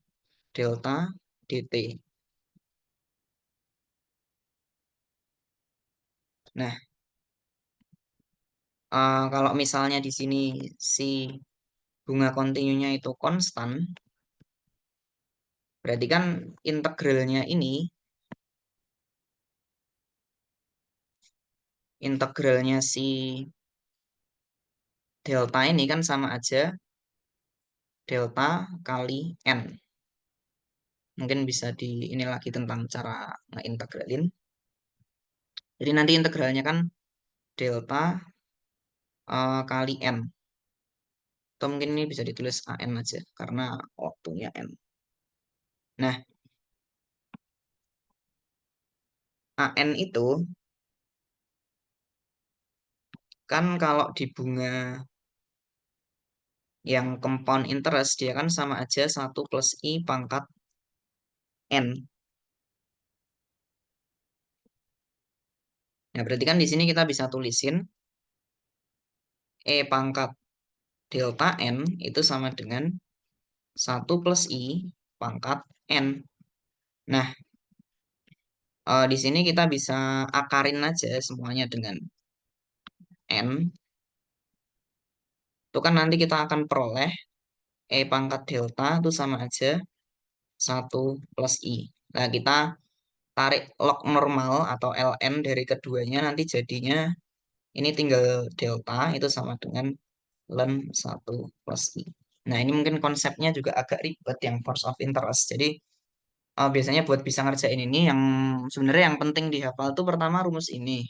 delta dt. Nah, kalau misalnya di sini si bunga kontinunya itu konstan, berarti kan integralnya ini, integralnya si delta ini kan sama aja delta kali N. Mungkin bisa di ini lagi tentang cara ngeintegralin. Jadi nanti integralnya kan delta kali N. Atau mungkin ini bisa ditulis AN aja karena waktunya N. Nah, AN itu kan kalau di bunga yang compound interest dia kan sama aja 1 + I pangkat N. Nah, berarti kan di sini kita bisa tulisin E pangkat delta N itu sama dengan 1 + I pangkat N. Nah, di sini kita bisa akarin aja semuanya dengan N. Itu kan nanti kita akan peroleh E pangkat delta itu sama aja 1 + I. Nah, kita tarik log normal atau ln dari keduanya nanti jadinya ini tinggal delta itu sama dengan ln 1 + I. Nah, ini mungkin konsepnya juga agak ribet yang force of interest. Jadi, biasanya buat bisa ngerjain ini yang sebenarnya yang penting dihafal tuh pertama rumus ini.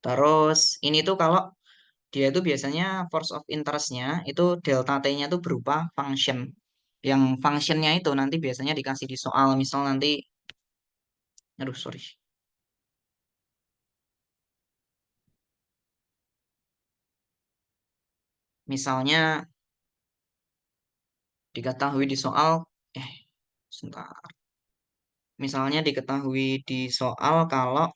Terus ini tuh kalau dia itu biasanya force of interest-nya itu delta T-nya tuh berupa function. Yang functionnya itu nanti biasanya dikasih di soal. Misal nanti, aduh sorry. Misalnya diketahui di soal, eh, sebentar. Misalnya diketahui di soal kalau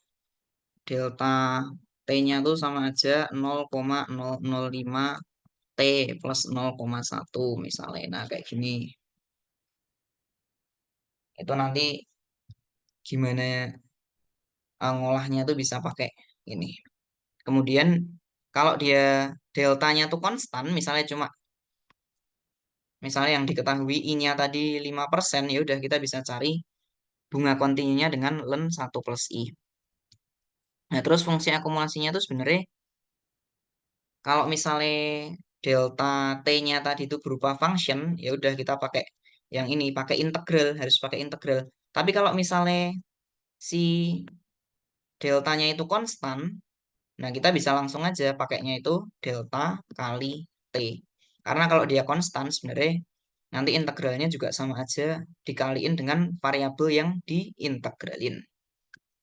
delta T-nya tuh sama aja 0,005 T plus 0,1 misalnya. Nah, kayak gini. Itu nanti gimana ngolahnya tuh bisa pakai ini. Kemudian kalau dia deltanya tuh konstan, misalnya yang diketahui I-nya tadi 5%, ya udah kita bisa cari bunga kontinunya dengan ln 1 + I. Nah, terus fungsi akumulasinya tuh sebenarnya kalau misalnya delta T-nya tadi itu berupa function, ya udah kita pakai yang ini, pakai integral, harus pakai integral. Tapi kalau misalnya si deltanya itu konstan, nah kita bisa langsung aja pakainya itu delta kali T. Karena kalau dia konstan sebenarnya nanti integralnya juga sama aja dikaliin dengan variabel yang diintegralin.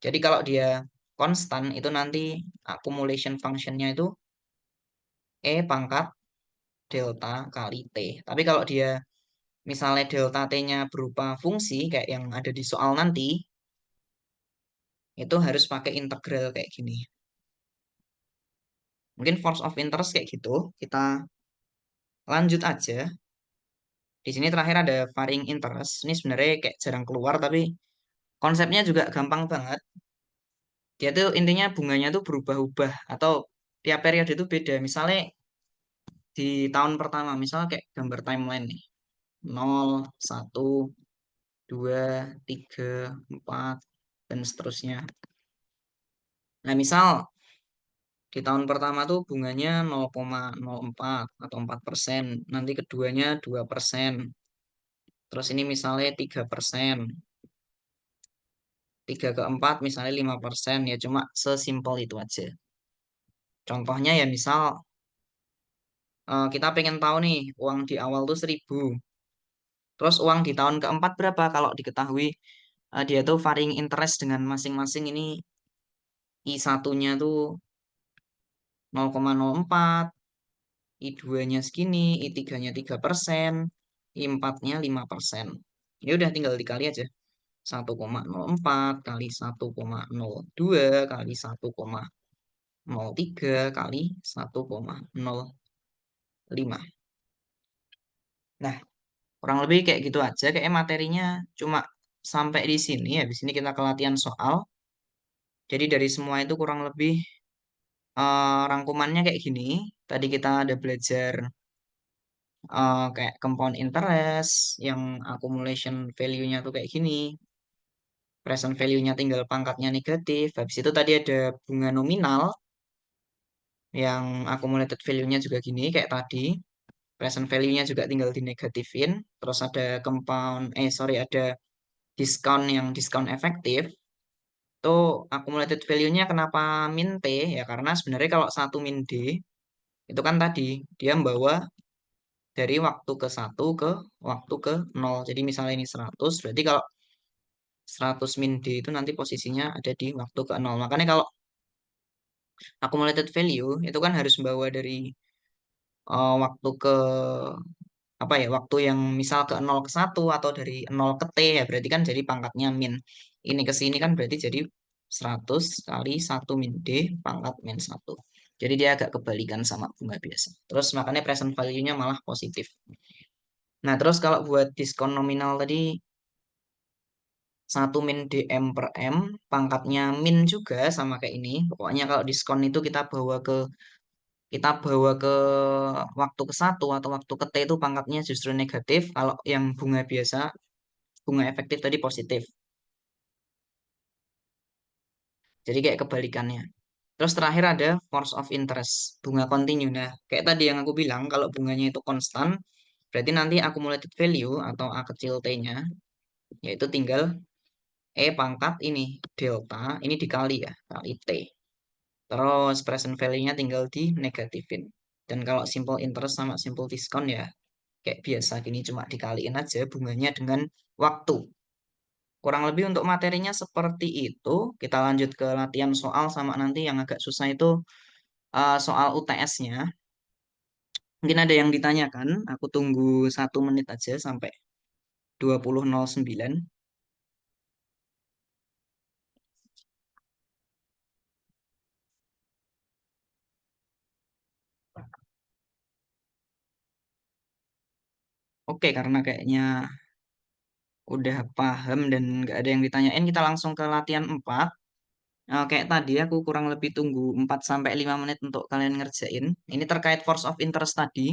Jadi kalau dia konstan itu nanti accumulation functionnya itu E pangkat delta kali T. Tapi kalau dia misalnya delta T-nya berupa fungsi kayak yang ada di soal nanti, itu harus pakai integral kayak gini. Mungkin force of interest kayak gitu. Kita lanjut aja. Di sini terakhir ada varying interest. Ini sebenarnya kayak jarang keluar, tapi konsepnya juga gampang banget. Dia tuh intinya bunganya tuh berubah-ubah atau tiap periode itu beda. Misalnya di tahun pertama, misalnya kayak gambar timeline nih. 0, 1, 2, 3, 4, dan seterusnya. Nah, misal di tahun pertama tuh bunganya 0,04 atau 4%. Nanti keduanya 2%. Terus ini misalnya 3%. 3 ke 4 misalnya 5%. Ya cuma sesimpel itu aja. Contohnya ya misal kita pengen tahu nih uang di awal tuh 1.000. Terus uang di tahun keempat berapa kalau diketahui dia tuh varying interest dengan masing-masing ini I1-nya tuh 0,04, I2-nya segini, I3-nya 3%, I4-nya 5%. Ya udah tinggal dikali aja. 1,04 kali 1,02 kali 1,03 kali 1,05. Nah, kurang lebih kayak gitu aja. Kayak materinya cuma sampai di sini. Habis ini kita ke latihan soal. Jadi dari semua itu kurang lebih rangkumannya kayak gini. Tadi kita ada belajar kayak compound interest, yang accumulation value-nya tuh kayak gini. Present value-nya tinggal pangkatnya negatif. Habis itu tadi ada bunga nominal, yang accumulated value-nya juga gini kayak tadi. Present value-nya juga tinggal dinegatifin. Terus ada ada diskon yang diskon efektif. Itu accumulated value-nya kenapa min T? Ya karena sebenarnya kalau 1 min D, Itu kan tadi dia membawa dari waktu ke satu ke waktu ke nol. Jadi misalnya ini 100, berarti kalau 100 min D itu nanti posisinya ada di waktu ke nol. Makanya kalau accumulated value itu kan harus membawa dari waktu ke apa ya, waktu yang misal ke nol ke satu atau dari nol ke T ya, berarti kan jadi pangkatnya min. Ini ke sini kan berarti jadi 100 kali 1 min D pangkat min satu. Jadi dia agak kebalikan sama bunga biasa. Terus makanya present value-nya malah positif. Nah, terus kalau buat diskon nominal tadi 1 min DM per M, pangkatnya min juga sama kayak ini. Pokoknya kalau diskon itu kita bawa ke waktu ke satu atau waktu ke T itu pangkatnya justru negatif. Kalau yang bunga biasa, bunga efektif tadi positif. Jadi kayak kebalikannya. Terus terakhir ada force of interest, bunga kontinu. Nah, kayak tadi yang aku bilang, kalau bunganya itu konstan, berarti nanti accumulated value atau A kecil T-nya, yaitu tinggal E pangkat ini, delta, ini dikali ya, kali T. Terus present value-nya tinggal di negatifin. Dan kalau simple interest sama simple discount ya, kayak biasa gini cuma dikaliin aja bunganya dengan waktu. Kurang lebih untuk materinya seperti itu. Kita lanjut ke latihan soal sama nanti yang agak susah itu soal UTS-nya. Mungkin ada yang ditanyakan. Aku tunggu 1 menit aja sampai 20.09. Oke, karena kayaknya udah paham dan nggak ada yang ditanyain, kita langsung ke latihan 4. Kayak tadi aku kurang lebih tunggu 4 sampai 5 menit untuk kalian ngerjain. Ini terkait force of interest tadi.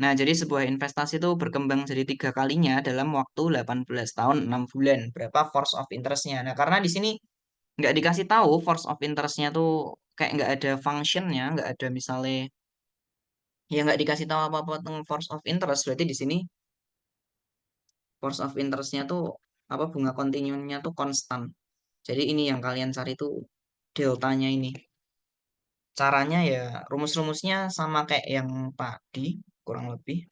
Nah, jadi sebuah investasi itu berkembang jadi 3 kalinya dalam waktu 18 tahun 6 bulan. Berapa force of interest-nya? Nah, karena di sini nggak dikasih tahu force of interest-nya tuh kayak nggak ada function-nya, nggak ada misalnya ya nggak dikasih tahu apa-apa tentang force of interest. Berarti di sini force of interest-nya tuh apa bunga kontinunya tuh konstan. Jadi ini yang kalian cari tuh deltanya ini. Caranya ya rumus-rumusnya sama kayak yang tadi kurang lebih.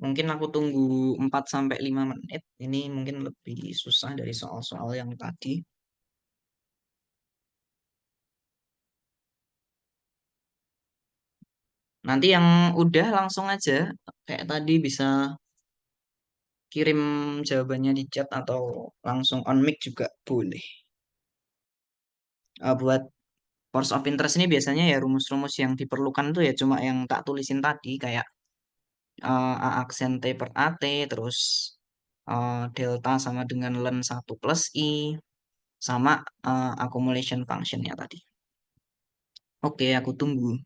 Mungkin aku tunggu 4 sampai 5 menit. Ini mungkin lebih susah dari soal-soal yang tadi. Nanti yang udah langsung aja kayak tadi bisa kirim jawabannya di chat atau langsung on mic juga boleh. Buat force of interest ini biasanya ya rumus-rumus yang diperlukan tuh ya cuma yang tak tulisin tadi kayak A aksen T per AT, terus delta sama dengan len 1 plus I, sama accumulation functionnya tadi. Oke, aku tunggu.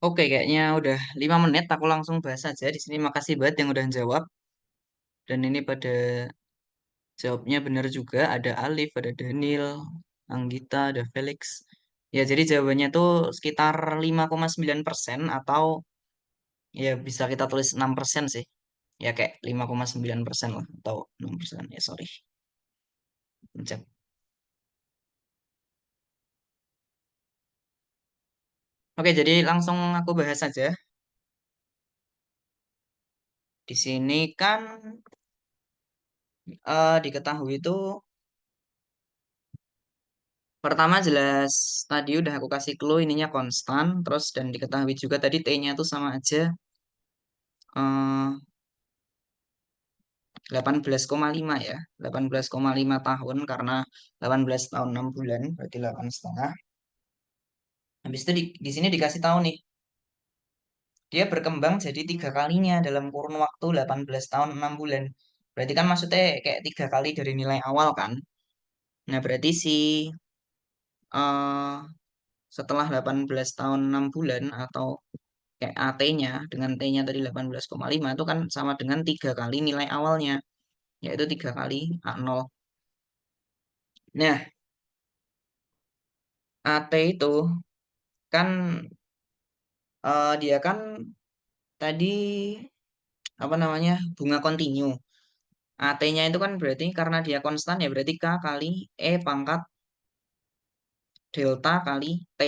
Oke, kayaknya udah 5 menit. Aku langsung bahas aja di sini. Makasih banget yang udah jawab. Dan ini pada jawabnya benar juga. Ada Alif, ada Daniel, Anggita, ada Felix. Ya, jadi jawabannya tuh sekitar 5,9% atau ya bisa kita tulis 6% sih. Ya kayak 5,9% lah atau 6%. Ya, sorry. Pencet. Oke, jadi langsung aku bahas aja. Di sini kan diketahui itu pertama jelas tadi udah aku kasih clue ininya konstan, terus dan diketahui juga tadi T-nya tuh sama aja 18,5 ya. 18,5 tahun karena 18 tahun 6 bulan berarti 8,5. Habis itu di sini dikasih tahu nih, dia berkembang jadi 3 kalinya dalam kurun waktu 18 tahun 6 bulan. Berarti kan maksudnya kayak 3 kali dari nilai awal kan. Nah, berarti si eh, setelah 18 tahun 6 bulan atau kayak AT-nya dengan T-nya tadi 18,5 itu kan sama dengan 3 kali nilai awalnya, yaitu 3 kali A0. Nah, AT itu kan dia kan tadi apa namanya bunga kontinu. AT-nya itu kan berarti karena dia konstan ya berarti K kali E pangkat delta kali T.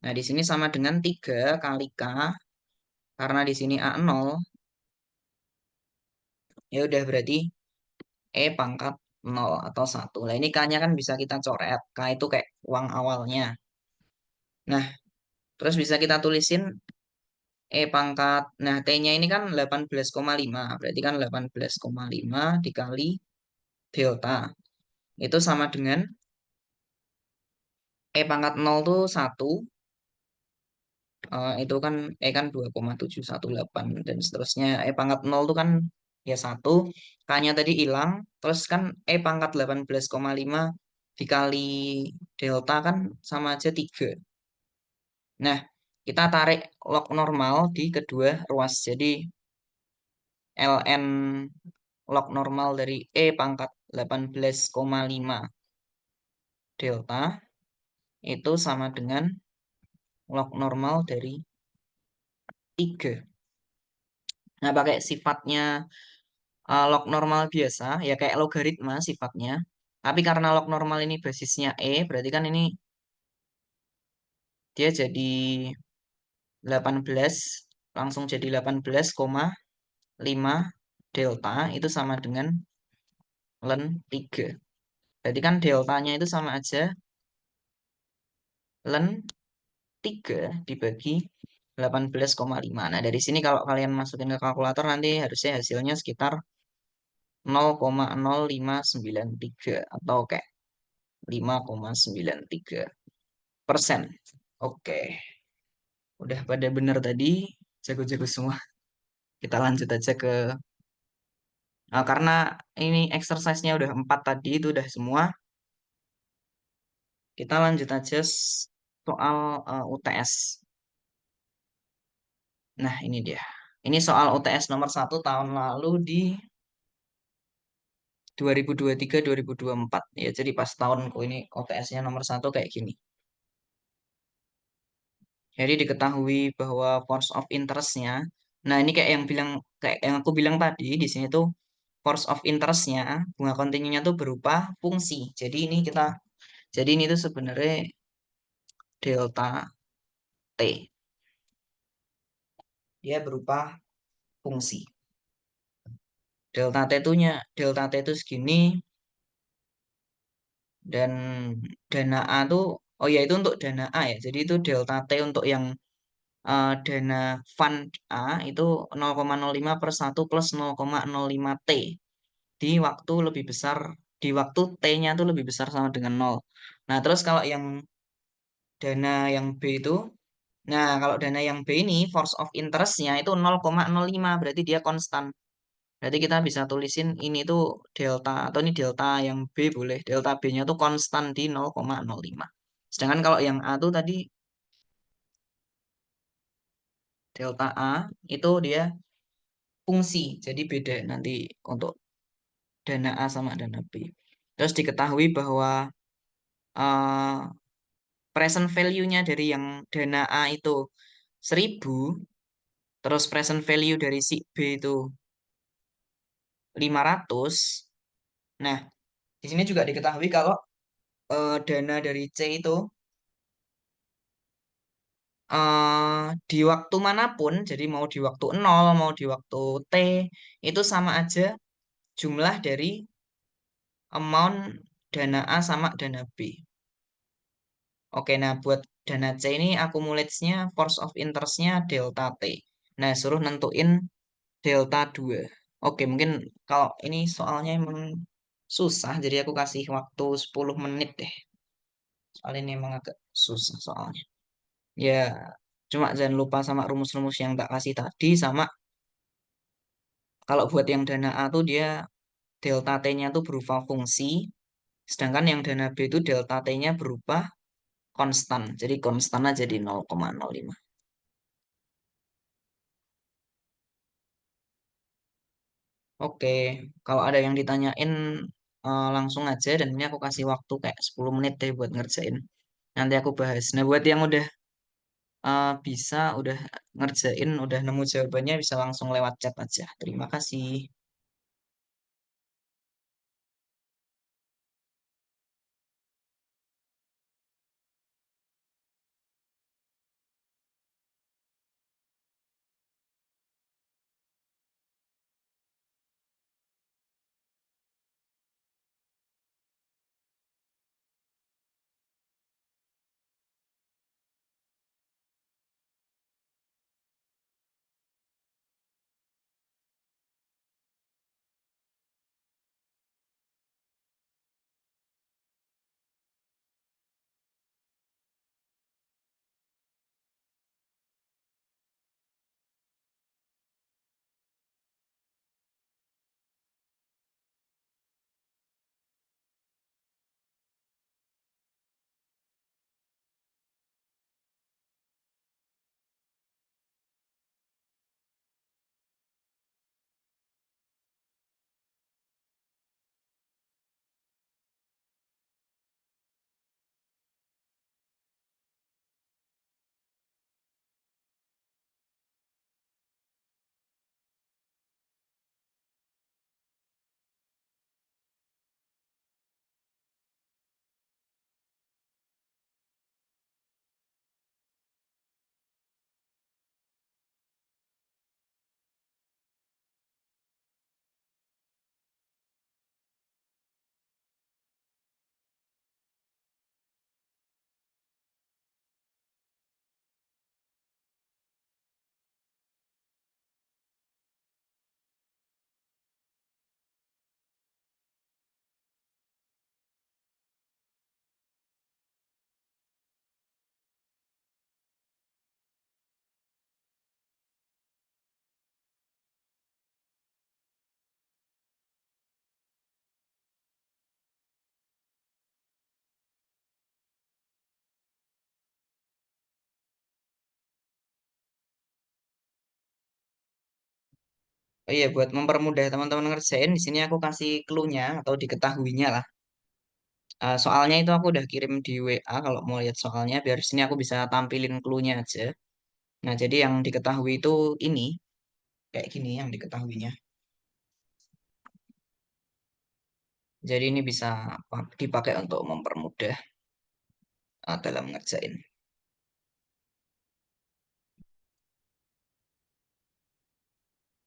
Nah, di sini sama dengan 3 kali K karena di sini A0 ya udah berarti E pangkat 0 atau 1. Nah, ini K-nya kan bisa kita coret. K itu kayak uang awalnya. Nah, terus bisa kita tulisin E pangkat. Nah, T-nya ini kan 18,5. Berarti kan 18,5 dikali delta. Itu sama dengan E pangkat 0 tuh 1. Itu kan E kan 2,718 dan seterusnya. E pangkat 0 tuh kan ya 1. K-nya tadi hilang. Terus kan E pangkat 18,5 dikali delta kan sama aja 3. Nah, kita tarik log normal di kedua ruas. Jadi ln log normal dari E pangkat 18,5 delta itu sama dengan log normal dari 3. Nah, pakai sifatnya log normal biasa, ya kayak logaritma sifatnya. Tapi karena log normal ini basisnya E, berarti kan ini dia jadi 18, langsung jadi 18,5 delta, itu sama dengan ln 3. Berarti kan deltanya itu sama aja ln 3 dibagi 18,5. Nah, dari sini kalau kalian masukin ke kalkulator nanti harusnya hasilnya sekitar 0,0593 atau kayak 5,93%. Oke, udah pada bener tadi, jago-jago semua. Kita lanjut aja ke, karena ini exercise-nya udah 4 tadi, itu udah semua. Kita lanjut aja soal UTS. Nah, ini dia. Ini soal UTS nomor 1 tahun lalu di 2023-2024. Ya, jadi pas tahunku ini UTS-nya nomor 1 kayak gini. Jadi diketahui bahwa force of interest-nya, nah ini kayak yang aku bilang tadi di sini tuh force of interest-nya bunga kontinunya tuh berupa fungsi. Jadi ini tuh sebenarnya delta t, dia berupa fungsi. Delta t itu segini dan dana A tuh, oh ya itu untuk dana A ya. Jadi itu delta t untuk yang dana fund A itu 0,05/1 + 0,05 T di waktu lebih besar, di waktu T-nya tuh lebih besar sama dengan 0. Nah, terus kalau yang dana yang B itu, nah kalau dana yang B ini force of interest-nya itu 0,05, berarti dia konstan. Berarti kita bisa tulisin ini tuh delta, atau ini delta yang B boleh. Delta B-nya tuh konstan di 0,05. Sedangkan kalau yang A tuh tadi Delta A itu dia fungsi. Jadi beda nanti untuk dana A sama dana B. Terus diketahui bahwa eh, present value-nya dari yang dana A itu 1.000, terus present value dari si B itu 500. Nah, di sini juga diketahui kalau dana dari C itu di waktu manapun, jadi mau di waktu nol, mau di waktu T, itu sama aja jumlah dari amount dana A sama dana B. Oke, nah buat dana C ini accumulates-nya, force of interest-nya delta T. Nah, suruh nentuin delta 2. Oke, mungkin kalau ini soalnya emang susah, jadi aku kasih waktu 10 menit deh. Soalnya ini emang agak susah soalnya. Ya, cuma jangan lupa sama rumus-rumus yang tak kasih tadi, sama kalau buat yang dana A tuh dia delta T-nya tuh berupa fungsi, sedangkan yang dana B itu delta T-nya berupa konstan. Jadi konstan aja di 0,05. Oke, kalau ada yang ditanyain langsung aja, dan ini aku kasih waktu kayak 10 menit deh buat ngerjain. Nanti aku bahas. Nah, buat yang udah bisa, udah ngerjain, udah nemu jawabannya, bisa langsung lewat chat aja. Terima kasih. Oh iya, buat mempermudah teman-teman ngerjain, di sini aku kasih clue-nya atau diketahuinya lah. Soalnya itu aku udah kirim di WA, kalau mau lihat soalnya, biar di sini aku bisa tampilin clue-nya aja. Nah, jadi yang diketahui itu ini, kayak gini yang diketahuinya. Jadi ini bisa dipakai untuk mempermudah dalam ngerjain.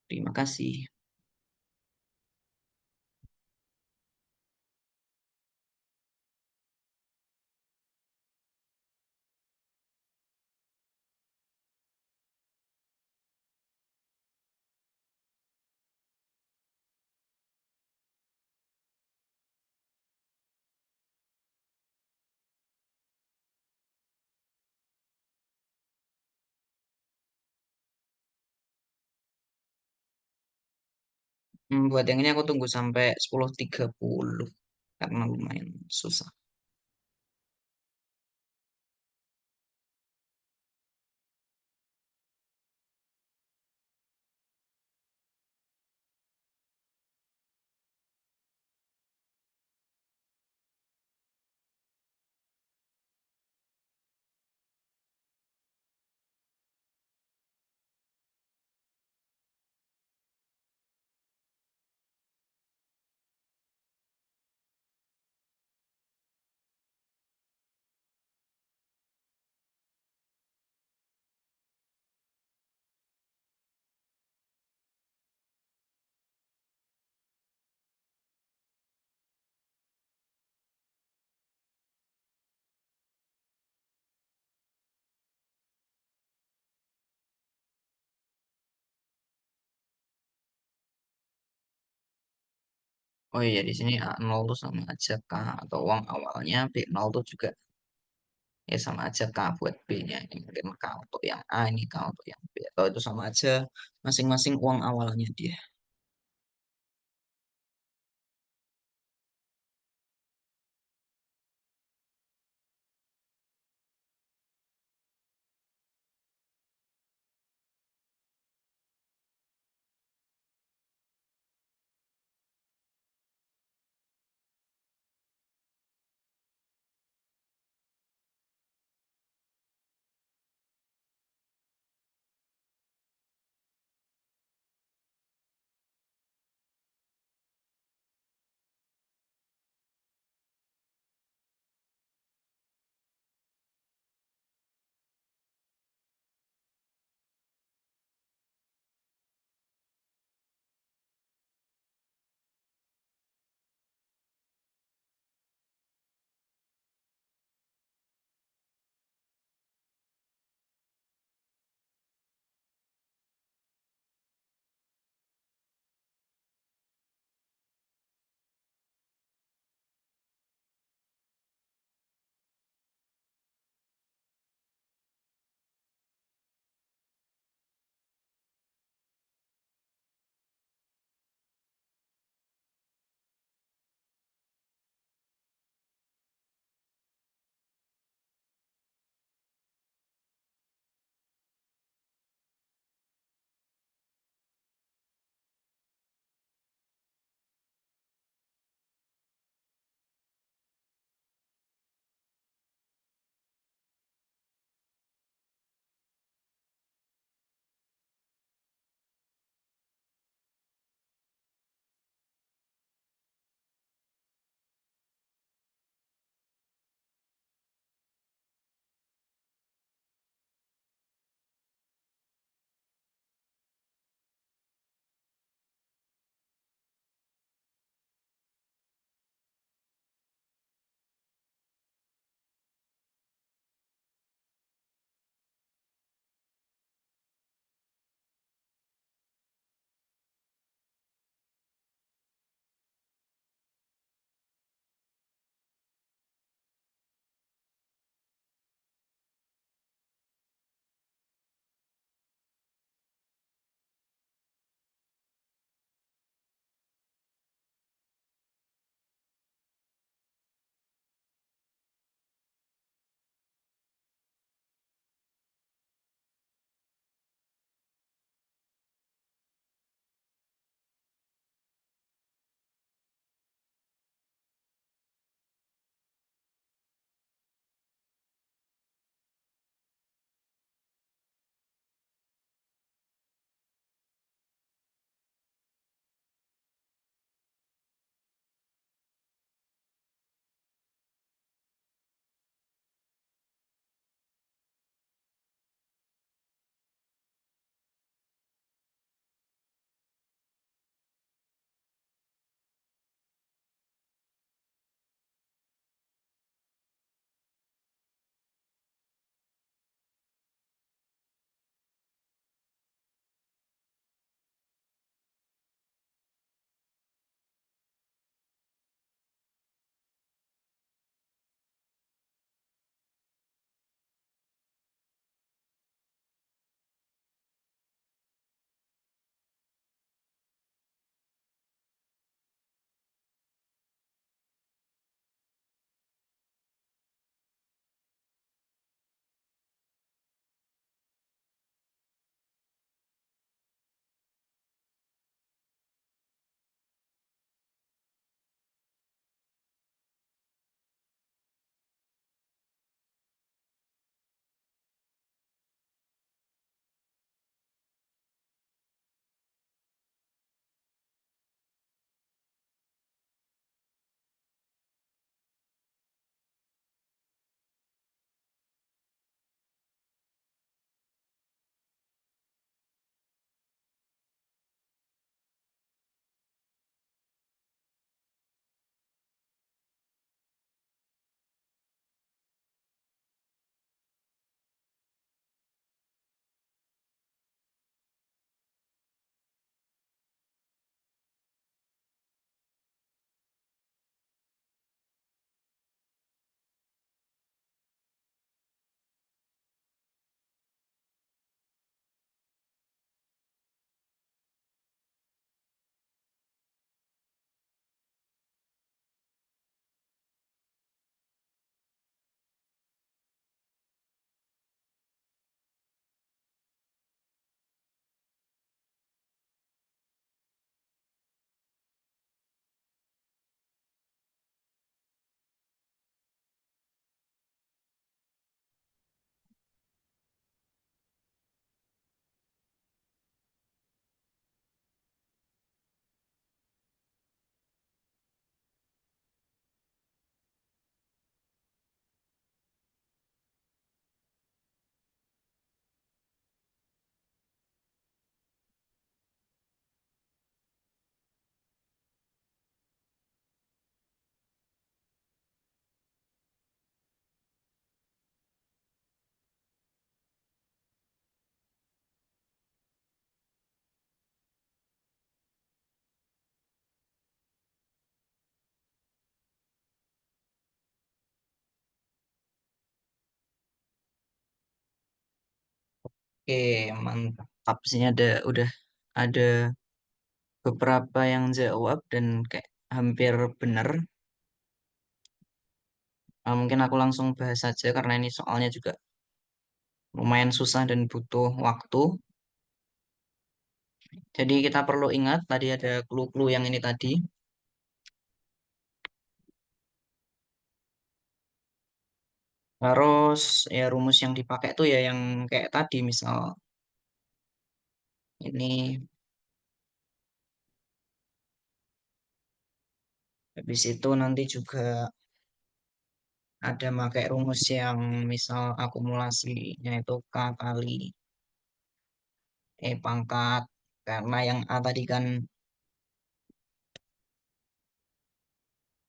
Terima kasih. Buat yang ini aku tunggu sampai 10.30 karena lumayan susah. Oh iya, di sini A0 tuh sama aja K, atau uang awalnya, B0 tuh juga ya sama aja K buat B-nya. Ini mungkin K untuk yang A, ini K untuk yang B. Atau itu sama aja masing-masing uang awalnya dia. Oke, mantap. Sini udah ada beberapa yang jawab dan kayak hampir bener. Mungkin aku langsung bahas saja karena ini soalnya juga lumayan susah dan butuh waktu. Jadi kita perlu ingat tadi ada clue-clue yang ini tadi. Terus ya rumus yang dipakai tuh ya yang kayak tadi misal ini habis itu nanti juga ada pakai rumus yang misal akumulasinya itu K kali E pangkat karena yang A tadi kan.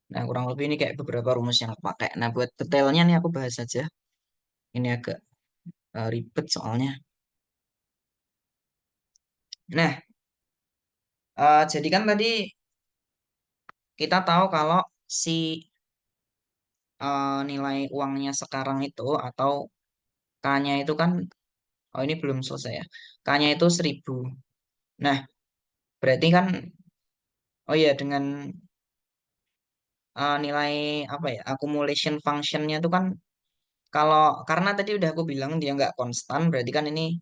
Nah, kurang lebih ini kayak beberapa rumus yang pakai. Nah, buat detailnya nih aku bahas saja. Ini agak ribet soalnya. Nah, jadi kan tadi kita tahu kalau si nilai uangnya sekarang itu atau K-nya itu kan, oh ini belum selesai ya. K-nya itu 1.000. Nah, berarti kan, oh iya dengan nilai apa ya, accumulation function-nya itu kan kalau karena tadi udah aku bilang dia nggak konstan, berarti kan ini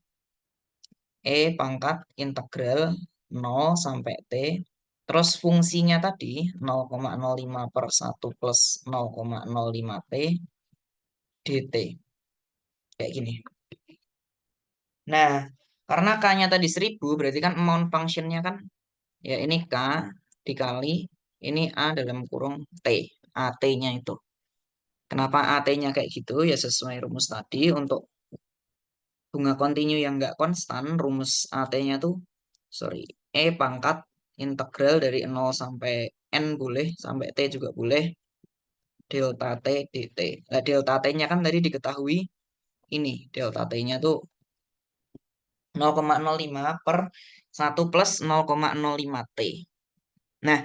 E pangkat integral 0 sampai T. Terus fungsinya tadi 0,05 per 1 plus 0,05 T dt. Kayak gini. Nah, karena K-nya tadi 1.000, berarti kan amount function-nya kan, ya ini K dikali, ini A dalam kurung T. AT-nya itu. Kenapa AT-nya kayak gitu? Ya sesuai rumus tadi, untuk bunga kontinu yang nggak konstan, rumus AT-nya tuh, sorry, E pangkat integral dari 0 sampai N boleh, sampai T juga boleh, delta T dt. Nah, delta T-nya kan tadi diketahui ini, delta T-nya tuh 0,05 per 1 plus 0,05 T. Nah,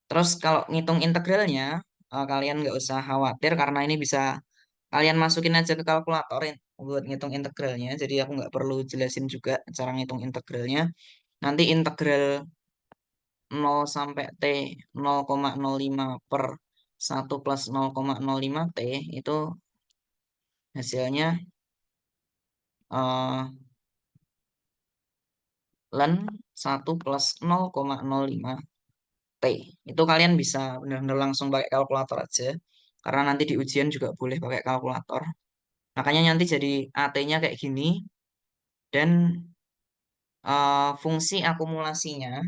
terus kalau ngitung integralnya, kalian nggak usah khawatir karena ini bisa kalian masukin aja ke kalkulator buat ngitung integralnya. Jadi aku nggak perlu jelasin juga cara ngitung integralnya. Nanti integral 0 sampai T 0,05 per 1 plus 0,05 T itu hasilnya eh, ln 1 plus 0,05 T. Itu kalian bisa benar-benar langsung pakai kalkulator aja. Karena nanti di ujian juga boleh pakai kalkulator. Makanya nanti jadi AT-nya kayak gini. Dan fungsi akumulasinya.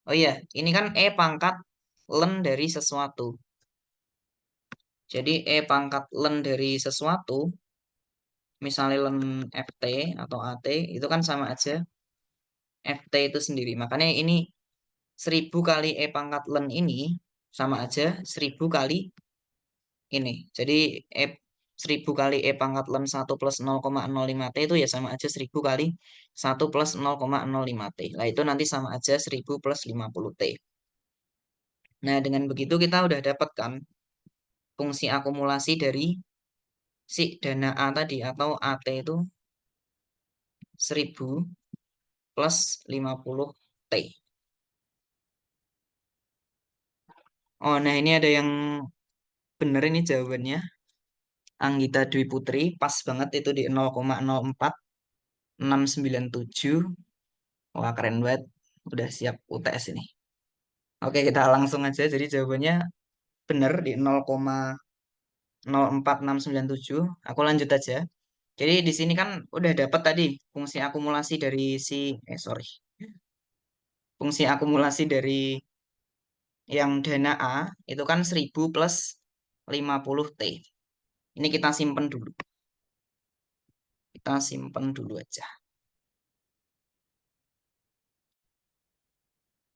Oh iya, ini kan E pangkat ln dari sesuatu. Jadi E pangkat ln dari sesuatu, misalnya ln FT atau AT, itu kan sama aja FT itu sendiri. Makanya ini 1.000 kali E pangkat ln ini sama aja 1.000 kali ini. Jadi E 1.000 kali E pangkat ln 1 plus 0,05 T itu ya sama aja 1.000 kali 1 plus 0,05 T. Nah itu nanti sama aja 1.000 plus 50 T. Nah dengan begitu kita udah dapat kan fungsi akumulasi dari si dana A tadi atau AT itu 1.000 plus 50 T. Oh nah ini ada yang bener ini jawabannya. Anggita Dwi Putri pas banget itu di 0,04697. Wah keren banget. Udah siap UTS ini. Oke kita langsung aja. Jadi jawabannya bener di 0,04697. Aku lanjut aja. Jadi di sini kan udah dapat tadi fungsi akumulasi dari si sorry. Fungsi akumulasi dari yang dana A itu kan 1.000 plus 50 T. Ini kita simpen dulu. Kita simpen dulu aja.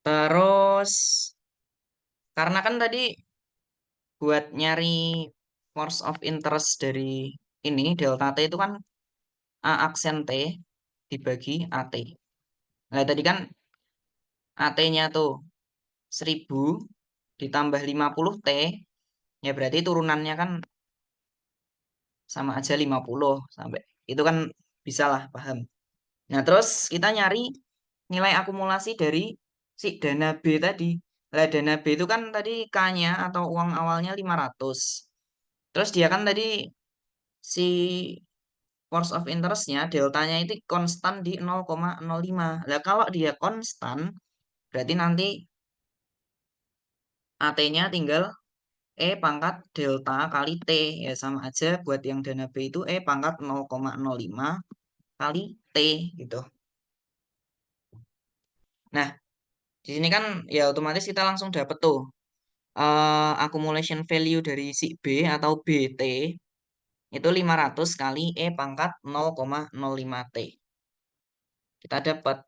Terus karena kan tadi buat nyari force of interest dari ini delta T itu kan A aksen T dibagi AT. Nah tadi kan AT-nya tuh 1.000 ditambah 50 T, ya berarti turunannya kan sama aja 50 sampai. Itu kan bisa lah, paham. Nah, terus kita nyari nilai akumulasi dari si dana B tadi. Lah, dana B itu kan tadi K-nya atau uang awalnya 500. Terus dia kan tadi si force of interest-nya, deltanya itu konstan di 0,05. Lah, kalau dia konstan, berarti nanti AT-nya tinggal E pangkat delta kali T. Ya, sama aja buat yang dana B itu E pangkat 0,05 kali T gitu. Nah, di sini kan ya otomatis kita langsung dapet tuh accumulation value dari si B atau BT itu 500 kali E pangkat 0,05 T. Kita dapat.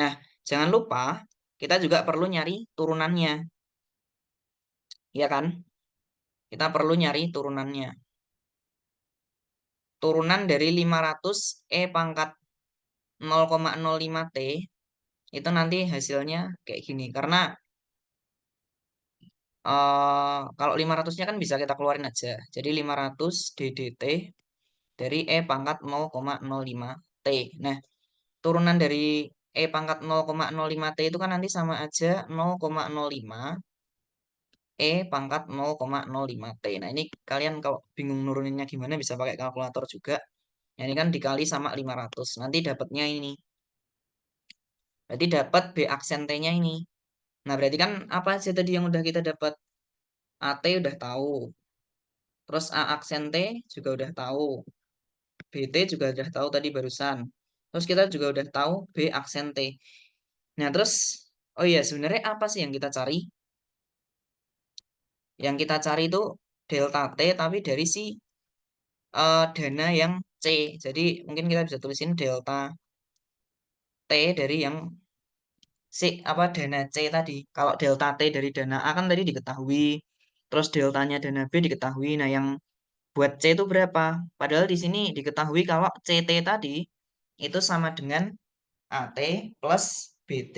Nah, jangan lupa kita juga perlu nyari turunannya. Ya kan? Kita perlu nyari turunannya. Turunan dari 500 E pangkat 0,05 T itu nanti hasilnya kayak gini. Karena kalau 500-nya kan bisa kita keluarin aja. Jadi 500 DDT dari E pangkat 0,05 T. Nah, turunan dari E pangkat 0,05 T itu kan nanti sama aja 0,05 E pangkat 0,05 T. Nah, ini kalian kalau bingung nuruninnya gimana bisa pakai kalkulator juga. Nah, ini kan dikali sama 500. Nanti dapatnya ini. Berarti dapat B aksen T-nya ini. Nah, berarti kan apa aja tadi yang udah kita dapat? AT udah tahu. Terus A aksen T juga udah tahu. BT juga udah tahu tadi barusan. Terus kita juga udah tahu B aksen T. Nah, terus, oh iya, sebenarnya apa sih yang kita cari? Yang kita cari itu delta T, tapi dari si dana yang C. Jadi, mungkin kita bisa tulisin delta T dari yang C, apa, dana C tadi. Kalau delta T dari dana A kan tadi diketahui. Terus deltanya dana B diketahui. Nah, yang buat C itu berapa? Padahal di sini diketahui kalau CT tadi itu sama dengan AT plus BT.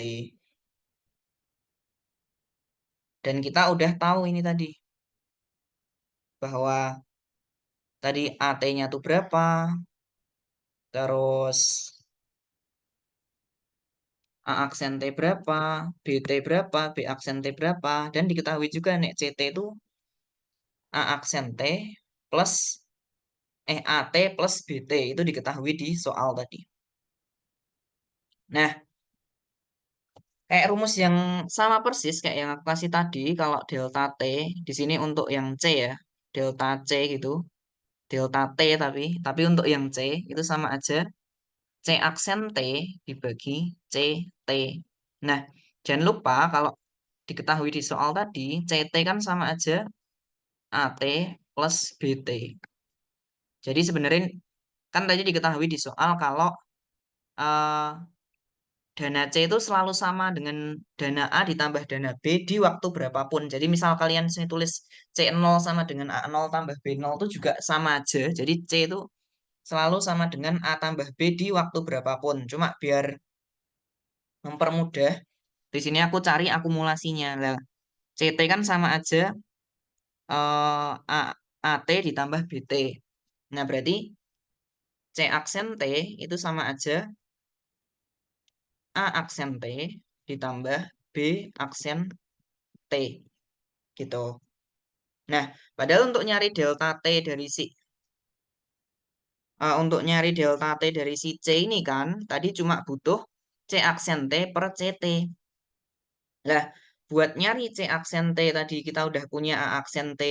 Dan kita udah tahu ini tadi, bahwa tadi AT-nya tuh berapa, terus A aksen T berapa, BT berapa, B aksen T berapa, dan diketahui juga nih CT itu A aksen T plus AT plus BT itu diketahui di soal tadi. Nah, kayak rumus yang sama persis kayak yang aku kasih tadi, kalau delta T di sini untuk yang C ya, delta C gitu, delta T tapi untuk yang C itu sama aja C aksen T dibagi C T. Nah, jangan lupa kalau diketahui di soal tadi, CT kan sama aja AT plus BT. Jadi sebenarnya kan tadi diketahui di soal kalau eh, dana C itu selalu sama dengan dana A ditambah dana B di waktu berapapun. Jadi misal kalian sini tulis C0 sama dengan A0 tambah B0 itu juga sama aja. Jadi C itu selalu sama dengan A tambah B di waktu berapapun. Cuma biar mempermudah, di sini aku cari akumulasinya. Lah, CT kan sama aja A, AT ditambah BT. Nah, berarti C aksen T itu sama aja A aksen T ditambah B aksen T gitu. Nah, padahal untuk nyari delta T dari si C ini kan tadi cuma butuh C aksen T per CT. Lah, buat nyari C aksen T tadi kita udah punya A aksen T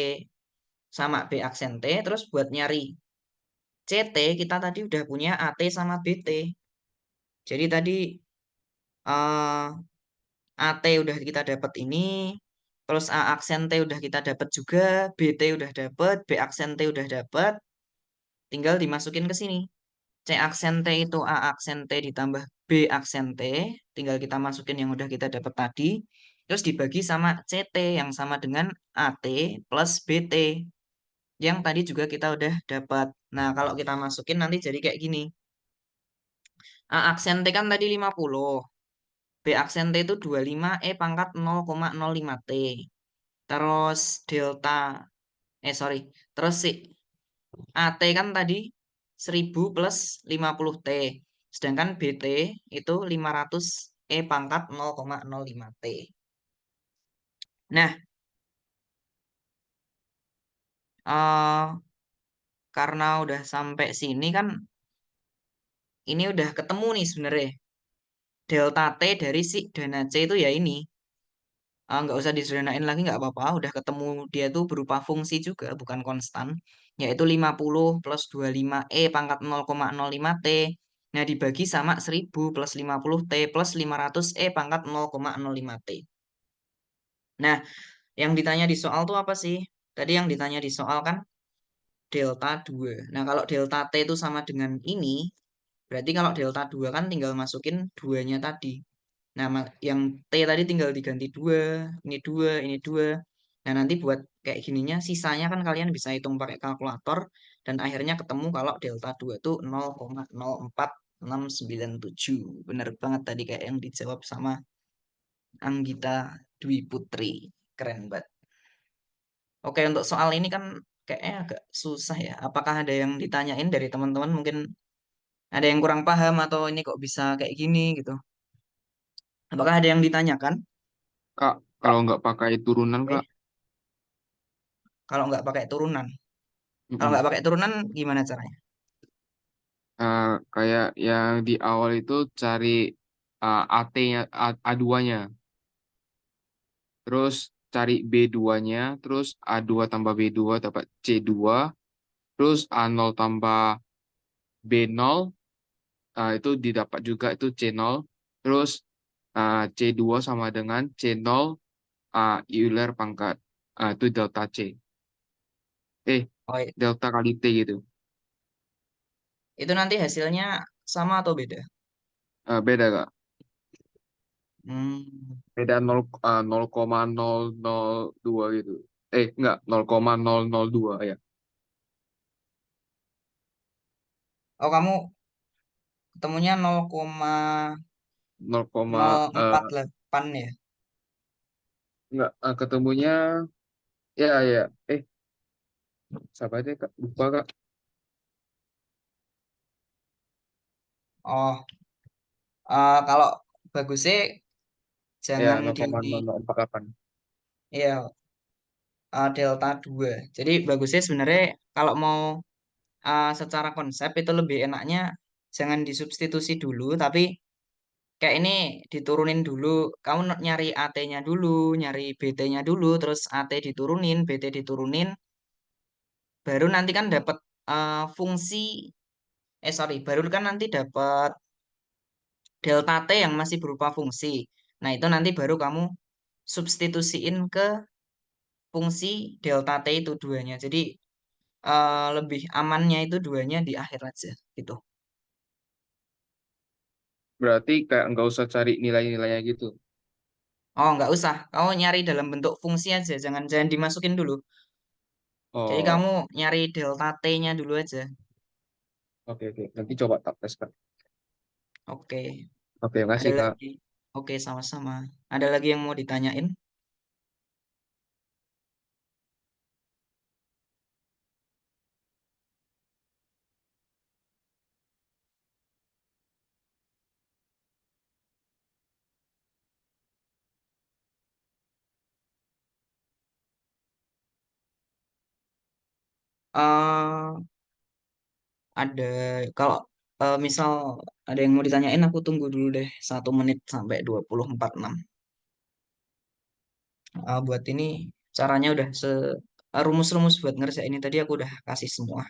sama B aksen T, terus buat nyari CT kita tadi udah punya AT sama BT. Jadi tadi eh, AT udah kita dapat ini, terus A aksen T udah kita dapat juga, BT udah dapat, B aksen T udah dapat, tinggal dimasukin ke sini. C aksen T itu A aksen T ditambah B aksen T, tinggal kita masukin yang udah kita dapat tadi, terus dibagi sama CT yang sama dengan AT plus BT, yang tadi juga kita udah dapat. Nah, kalau kita masukin nanti jadi kayak gini. A aksen T kan tadi 50. B aksen T itu 25 E pangkat 0,05 T. Terus delta, sorry. Terus si AT kan tadi 1000 plus 50 T. Sedangkan BT itu 500 E pangkat 0,05 T. Nah, eh, karena udah sampai sini kan ini udah ketemu nih sebenarnya. Delta T dari si dana C itu ya ini. Nggak usah disederhanain lagi nggak apa-apa. Udah ketemu dia tuh berupa fungsi juga, bukan konstan. Yaitu 50 plus 25 E pangkat 0,05 T. Nah, dibagi sama 1000 plus 50 T plus 500 E pangkat 0,05 T. Nah, yang ditanya di soal tuh apa sih? Tadi yang ditanya di soal kan delta 2. Nah, kalau delta T itu sama dengan ini, berarti kalau delta 2 kan tinggal masukin duanya tadi. Nah, yang T tadi tinggal diganti dua, ini dua, ini dua. Nah, nanti buat kayak gininya, sisanya kan kalian bisa hitung pakai kalkulator, dan akhirnya ketemu kalau delta 2 tuh 0,04697. Bener banget tadi kayak yang dijawab sama Anggita Dwi Putri. Keren banget. Oke, untuk soal ini kan kayaknya agak susah ya. Apakah ada yang ditanyain dari teman-teman? Mungkin ada yang kurang paham atau ini kok bisa kayak gini gitu. Apakah ada yang ditanyakan? Kak, kalau nggak pakai turunan, Kak, Oke. Kalau nggak pakai turunan. Kalau mm-mm. nggak pakai turunan gimana caranya? Kayak yang di awal itu cari AT-nya, A2-nya, terus cari B2-nya, terus A2 tambah B2 dapat C2, terus A0 tambah B0, itu didapat juga itu C0, terus C2 sama dengan C0 Euler pangkat, itu delta C. Eh, Oh, delta kali T gitu. itu nanti hasilnya sama atau beda? Beda, Kak. Hmm. Beda 0,002 gitu. Enggak, 0,002 ya. Oh, kamu ketemunya 0, eh, 0,048 ya? enggak, ketemunya ya ya. Siapa aja Kak? Lupa Kak. Oh, kalau bagusnya Ya jangan di 0,0048. ya delta 2. Jadi bagusnya sebenarnya kalau mau secara konsep itu lebih enaknya jangan disubstitusi dulu, tapi kayak ini diturunin dulu. Kamu nyari AT-nya dulu, nyari BT-nya dulu, terus AT diturunin, BT diturunin, baru nanti kan dapat fungsi, sorry, baru kan nanti dapat delta T yang masih berupa fungsi. Nah, itu nanti baru kamu substitusiin ke fungsi delta T itu duanya. Jadi lebih amannya itu duanya di akhir aja gitu. Berarti kayak nggak usah cari nilai-nilainya gitu. Oh, nggak usah. Kamu nyari dalam bentuk fungsi aja. Jangan jangan dimasukin dulu. Jadi Oh, kamu nyari delta T-nya dulu aja. oke oke. Nanti coba tak tes Kak. Oke. Oke, Ada makasih Kak. lagi? Oke, sama-sama. Ada lagi yang mau ditanyain? eh ada kalau misal ada yang mau ditanyain, aku tunggu dulu deh 1 menit sampai 24:06. Buat ini caranya udah rumus-rumus buat ngerjain ini tadi aku udah kasih semua.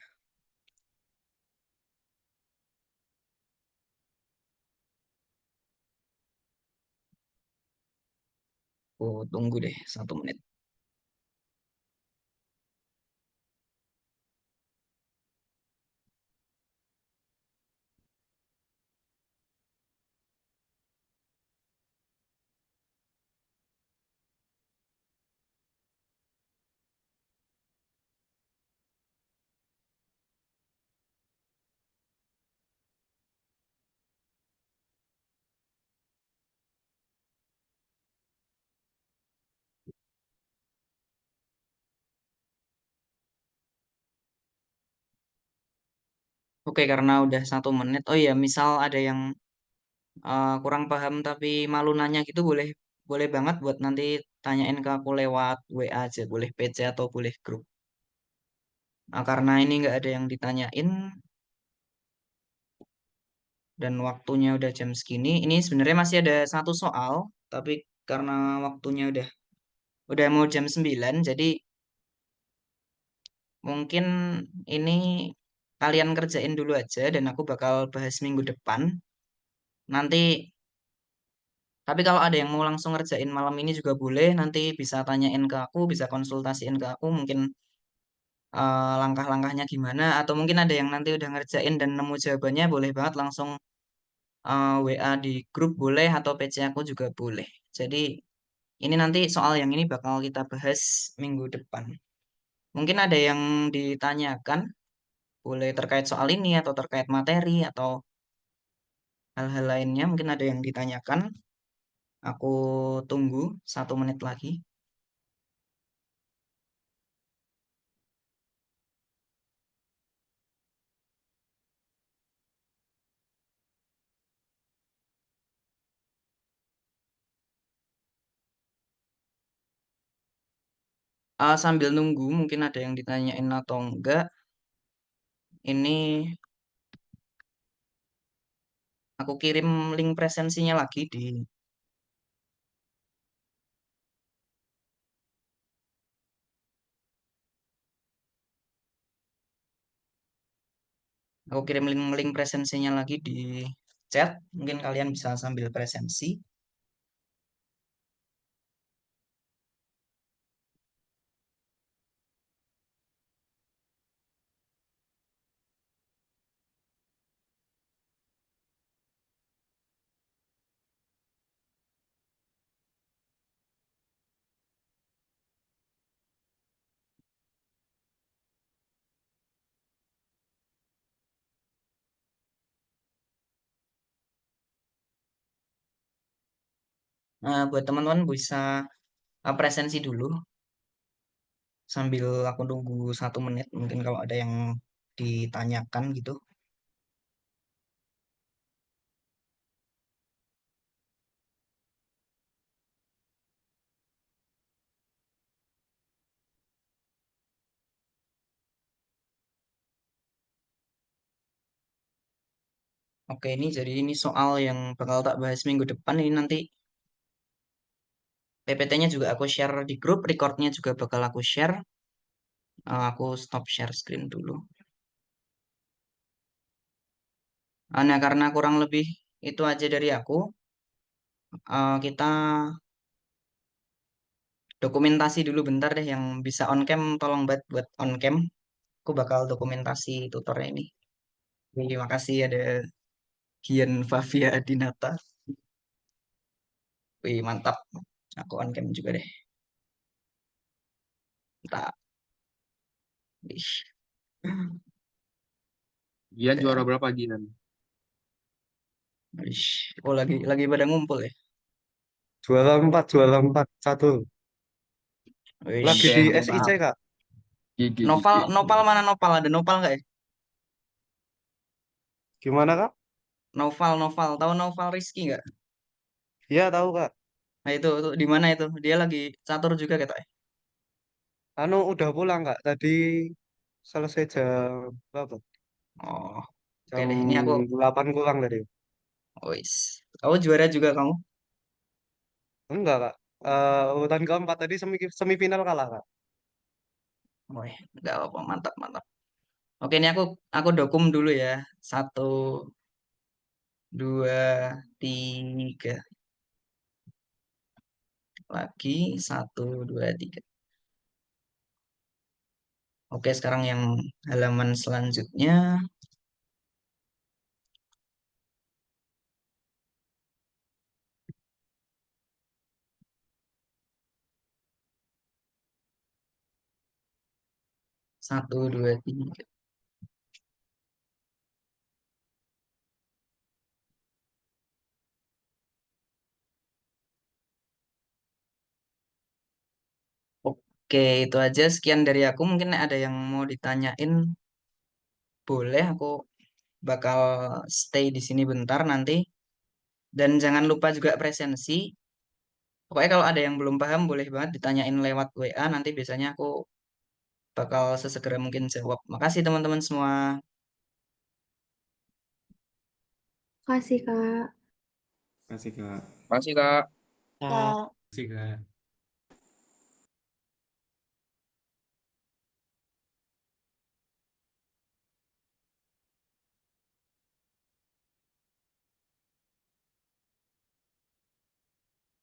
Aku tunggu deh 1 menit. Oke, karena udah 1 menit. Oh iya, misal ada yang kurang paham tapi malu nanya gitu, boleh boleh banget buat nanti tanyain ke aku lewat WA aja, boleh PC atau boleh grup. Nah, karena ini nggak ada yang ditanyain dan waktunya udah jam segini, ini sebenarnya masih ada 1 soal, tapi karena waktunya udah mau jam 9, jadi mungkin ini kalian kerjain dulu aja dan aku bakal bahas minggu depan. Nanti, tapi kalau ada yang mau langsung ngerjain malam ini juga boleh, nanti bisa tanyain ke aku, bisa konsultasiin ke aku, mungkin langkah-langkahnya gimana, atau mungkin ada yang nanti udah ngerjain dan nemu jawabannya, boleh banget langsung WA di grup boleh, atau PC aku juga boleh. Jadi ini nanti soal yang ini bakal kita bahas minggu depan. Mungkin ada yang ditanyakan, boleh terkait soal ini atau terkait materi atau hal-hal lainnya, mungkin ada yang ditanyakan. Aku tunggu 1 menit lagi. Sambil nunggu, mungkin ada yang ditanyain atau enggak. Ini aku kirim link presensinya lagi aku kirim link presensinya lagi di chat. Mungkin kalian bisa sambil presensi. Nah, buat teman-teman bisa presensi dulu sambil aku nunggu 1 menit. Mungkin kalau ada yang ditanyakan gitu. Oke, ini jadi ini soal yang bakal tak bahas minggu depan. Ini nanti PPT-nya juga aku share di grup, recordnya juga bakal aku share. Aku stop share screen dulu. Nah, karena kurang lebih itu aja dari aku. Kita dokumentasi dulu bentar deh, yang bisa on cam tolong buat on cam. Aku bakal dokumentasi tutornya ini. Terima kasih ada Gian Favia Adinata. Wih, mantap. Aku on cam juga deh. Mantap. Ih, Gian juara udah. berapa Gian? Ih. Oh, lagi pada ngumpul ya. Juara empat satu. Wih, Lagi di mantap. SIC kak. GG Noval, GG. Noval mana Noval? Ada Noval nggak ya? Gimana kak? Noval. Tahu Noval Rizky nggak? Iya tahu kak. Nah itu di mana itu? Dia lagi catur juga katanya. Anu udah pulang kak. Tadi selesai jam berapa? Oh, oke Jam deh. Ini aku, 8 kurang tadi. wis. Kamu juara juga kamu? Enggak kak. Urutan keempat tadi semifinal kalah kak. Wih, nggak apa-apa. Mantap, mantap. Oke, ini aku dokum dulu ya. 1, 2, 3. Lagi 1, 2, 3. Oke, sekarang yang halaman selanjutnya. 1, 2, 3. Oke, itu aja. Sekian dari aku. Mungkin ada yang mau ditanyain. Boleh, aku bakal stay di sini bentar nanti. Dan jangan lupa juga presensi. Pokoknya kalau ada yang belum paham boleh banget ditanyain lewat WA. Nanti biasanya aku bakal sesegera mungkin jawab. Makasih teman-teman semua. Kasih, Kak. Kasih Kak. Makasih, Kak. Terima kasih, Kak.